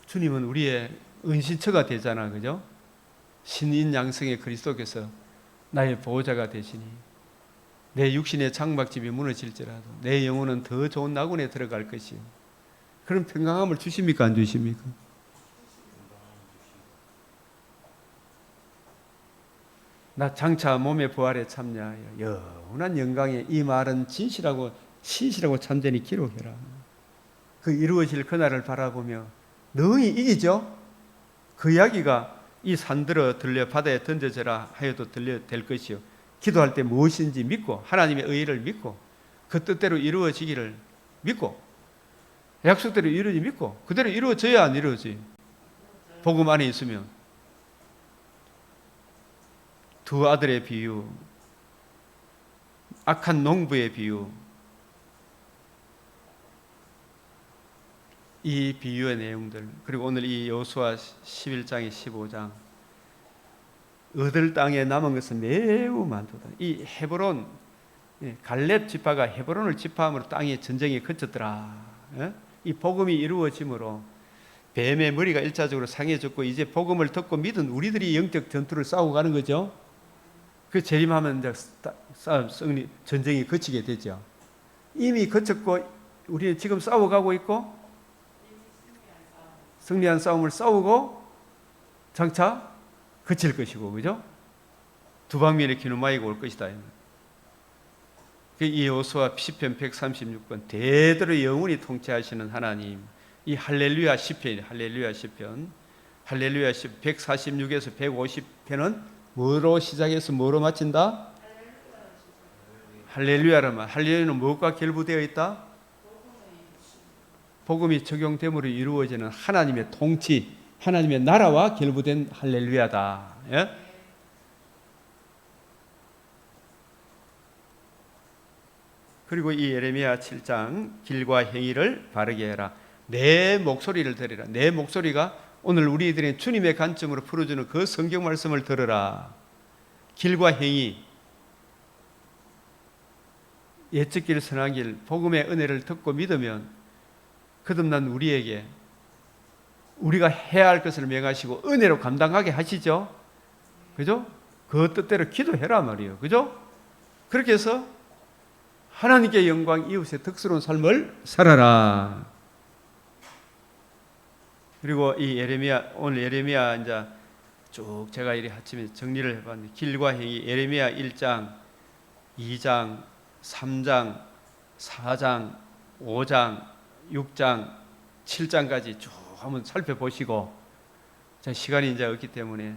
주님은 우리의 은신처가 되잖아, 그죠? 신인 양성의 그리스도께서 나의 보호자가 되시니 내 육신의 장막집이 무너질지라도 내 영혼은 더 좋은 낙원에 들어갈 것이요. 그런 평강함을 주십니까 안 주십니까? 나 장차 몸의 부활에 참여하여 영원한 영광에 이 말은 진실하고 신실하고 참되니 기록해라. 그 이루어질 그날을 바라보며 능히 이기죠. 그 이야기가 이 산들어 들려 바다에 던져져라 하여도 들려 될 것이요. 기도할 때 무엇인지 믿고 하나님의 의를 믿고 그 뜻대로 이루어지기를 믿고 약속대로 이루어지 믿고 그대로 이루어져야 안 이루어지. 복음 안에 있으면 두 아들의 비유, 악한 농부의 비유, 이 비유의 내용들, 그리고 오늘 이 여호수아 11장의 15장, 얻을 땅에 남은 것은 매우 많도다. 이 헤브론, 갈렙 지파가 헤브론을 지파함으로 땅에 전쟁이 그쳤더라. 이 복음이 이루어짐으로 뱀의 머리가 일차적으로 상해졌고 이제 복음을 듣고 믿은 우리들이 영적 전투를 싸우고 가는 거죠. 그 재림하면 이제 승리, 전쟁이 그치게 되죠. 이미 그쳤고 우리는 지금 싸워가고 있고 승리한 싸움을 싸우고 장차 그칠 것이고, 그죠? 두 방면의 기누마이가 올 것이다. 이 여호수아 시편 136번 대대로 영원히 통치하시는 하나님, 이 할렐루야 시편 146에서 150편은 뭐로 시작해서 뭐로 마친다? 할렐루야라만. 할렐루야는 무엇과 결부되어 있다? 복음이 적용됨으로 이루어지는 하나님의 통치, 하나님의 나라와 결부된 할렐루야다. 예? 그리고 이 예레미야 7장 길과 행위를 바르게 해라. 내 목소리를 들으라. 내 목소리가 오늘 우리들의 주님의 관점으로 풀어주는 그 성경 말씀을 들으라. 길과 행위, 옛적 길 선한 길, 복음의 은혜를 듣고 믿으면 거듭난 우리에게 우리가 해야 할 것을 명하시고 은혜로 감당하게 하시죠. 그죠? 그 뜻대로 기도해라 말이에요. 그죠? 그렇게 해서 하나님께 영광, 이웃의 덕스러운 삶을 살아라. 그리고 이 예레미야, 오늘 예레미야 이제 쭉 제가 이리 아침에 정리를 해봤는데, 길과 행위, 예레미야 1장, 2장, 3장, 4장, 5장, 6장, 7장까지 쭉 한번 살펴보시고, 시간이 이제 없기 때문에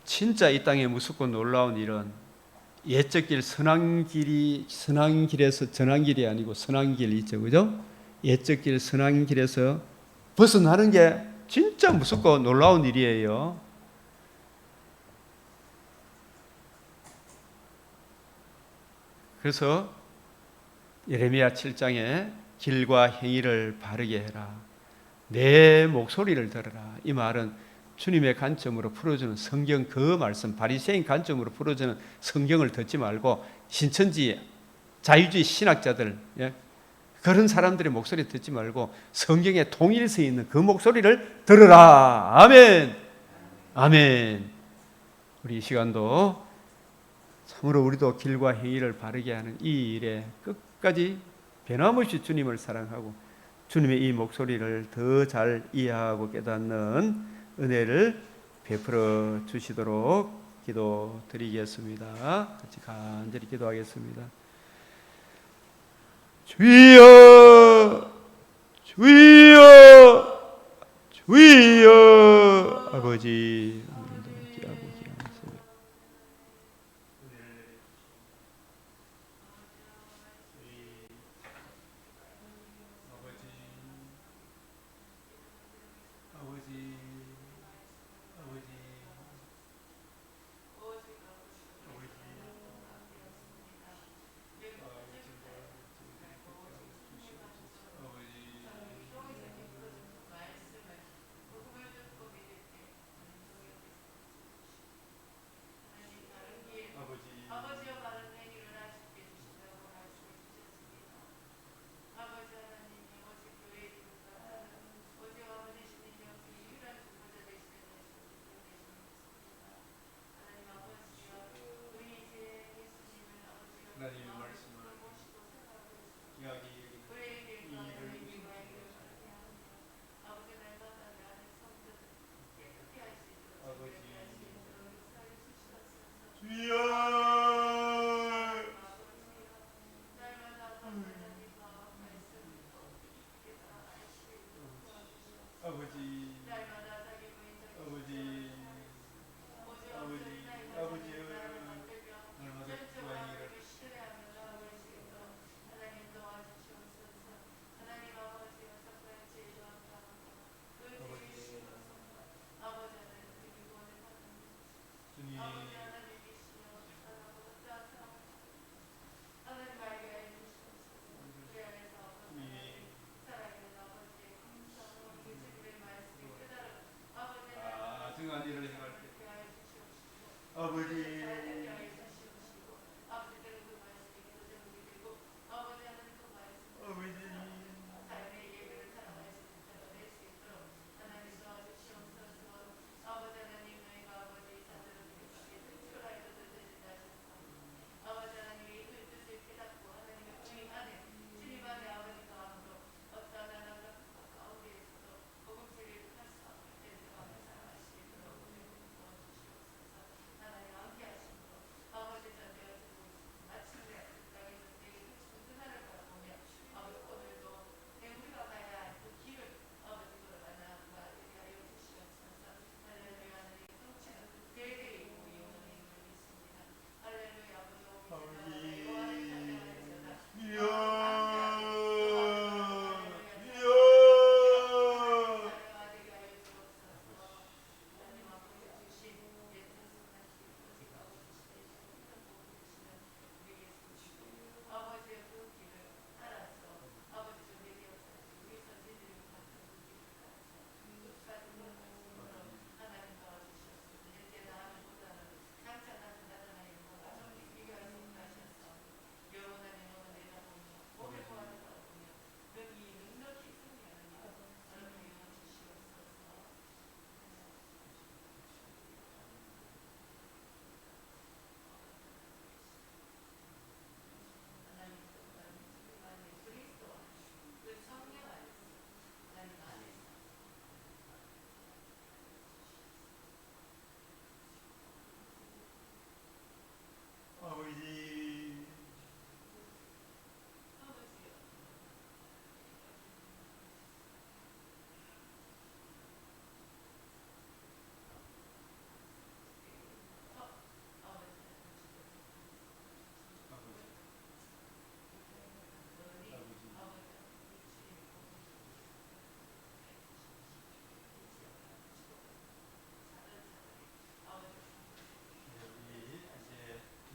진짜 이 땅에 무섭고 놀라운 일은 옛적 길 선한 길에서 전한 길이 아니고 선한 길 있죠, 그죠? 옛적 길 선한 길에서 벗어나는 게 진짜 무섭고 놀라운 일이에요. 그래서 예레미야 7장에 길과 행위를 바르게 해라. 내 목소리를 들어라. 이 말은 주님의 관점으로 풀어주는 성경 그 말씀, 바리새인 관점으로 풀어주는 성경을 듣지 말고 신천지 자유주의 신학자들, 그런 사람들의 목소리 듣지 말고 성경에 통일서 있는 그 목소리를 들으라. 아멘. 아멘. 우리 이 시간도 참으로 우리도 길과 행위를 바르게 하는 이 일에 끝까지 변함없이 주님을 사랑하고 주님의 이 목소리를 더 잘 이해하고 깨닫는 은혜를 베풀어 주시도록 기도드리겠습니다. 같이 간절히 기도하겠습니다. 주여, 주여, 주여. 아버지, 아버지여 바른 행위를 하시게 주신다고 말씀해 주셨습니다. 아버지 하나님, 오직 교회의 기도가 오직와 보내시는 여기 유일한 주보자 되시는 하나님 아버지여, 우리 이제 예수님을 아버지여 하나님의 말씀을 모시고 생각하고 있습니다. 우리에게 바른 행위와 행위를 바르게 하며 아버지 날마다 내 안에 성전을 깨끗게 할 수 있도록 아버지 할 수 있도록 역사해 주시옵소서. 주여. 아버지 하나님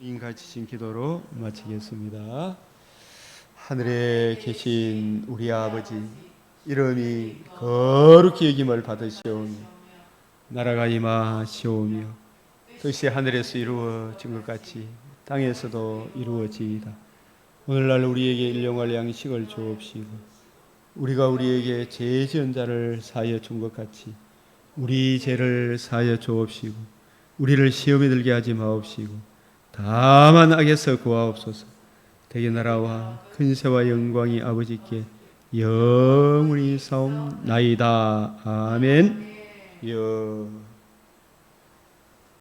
인가지신 기도로 마치겠습니다. 하늘에 계신 우리 아버지, 이름이 거룩히 여김을 받으시오며 나라가 임하시오며 뜻이 하늘에서 이루어진 것 같이 땅에서도 이루어지이다. 오늘날 우리에게 일용할 양식을 주옵시고 우리가 우리에게 죄 지은 자를 사하여 준 것 같이 우리 죄를 사하여 주옵시고 우리를 시험에 들게 하지 마옵시고 다만 악에서 구하옵소서. 대개 나라와 근세와 영광이 아버지께 영원히 사옵나이다. 아멘.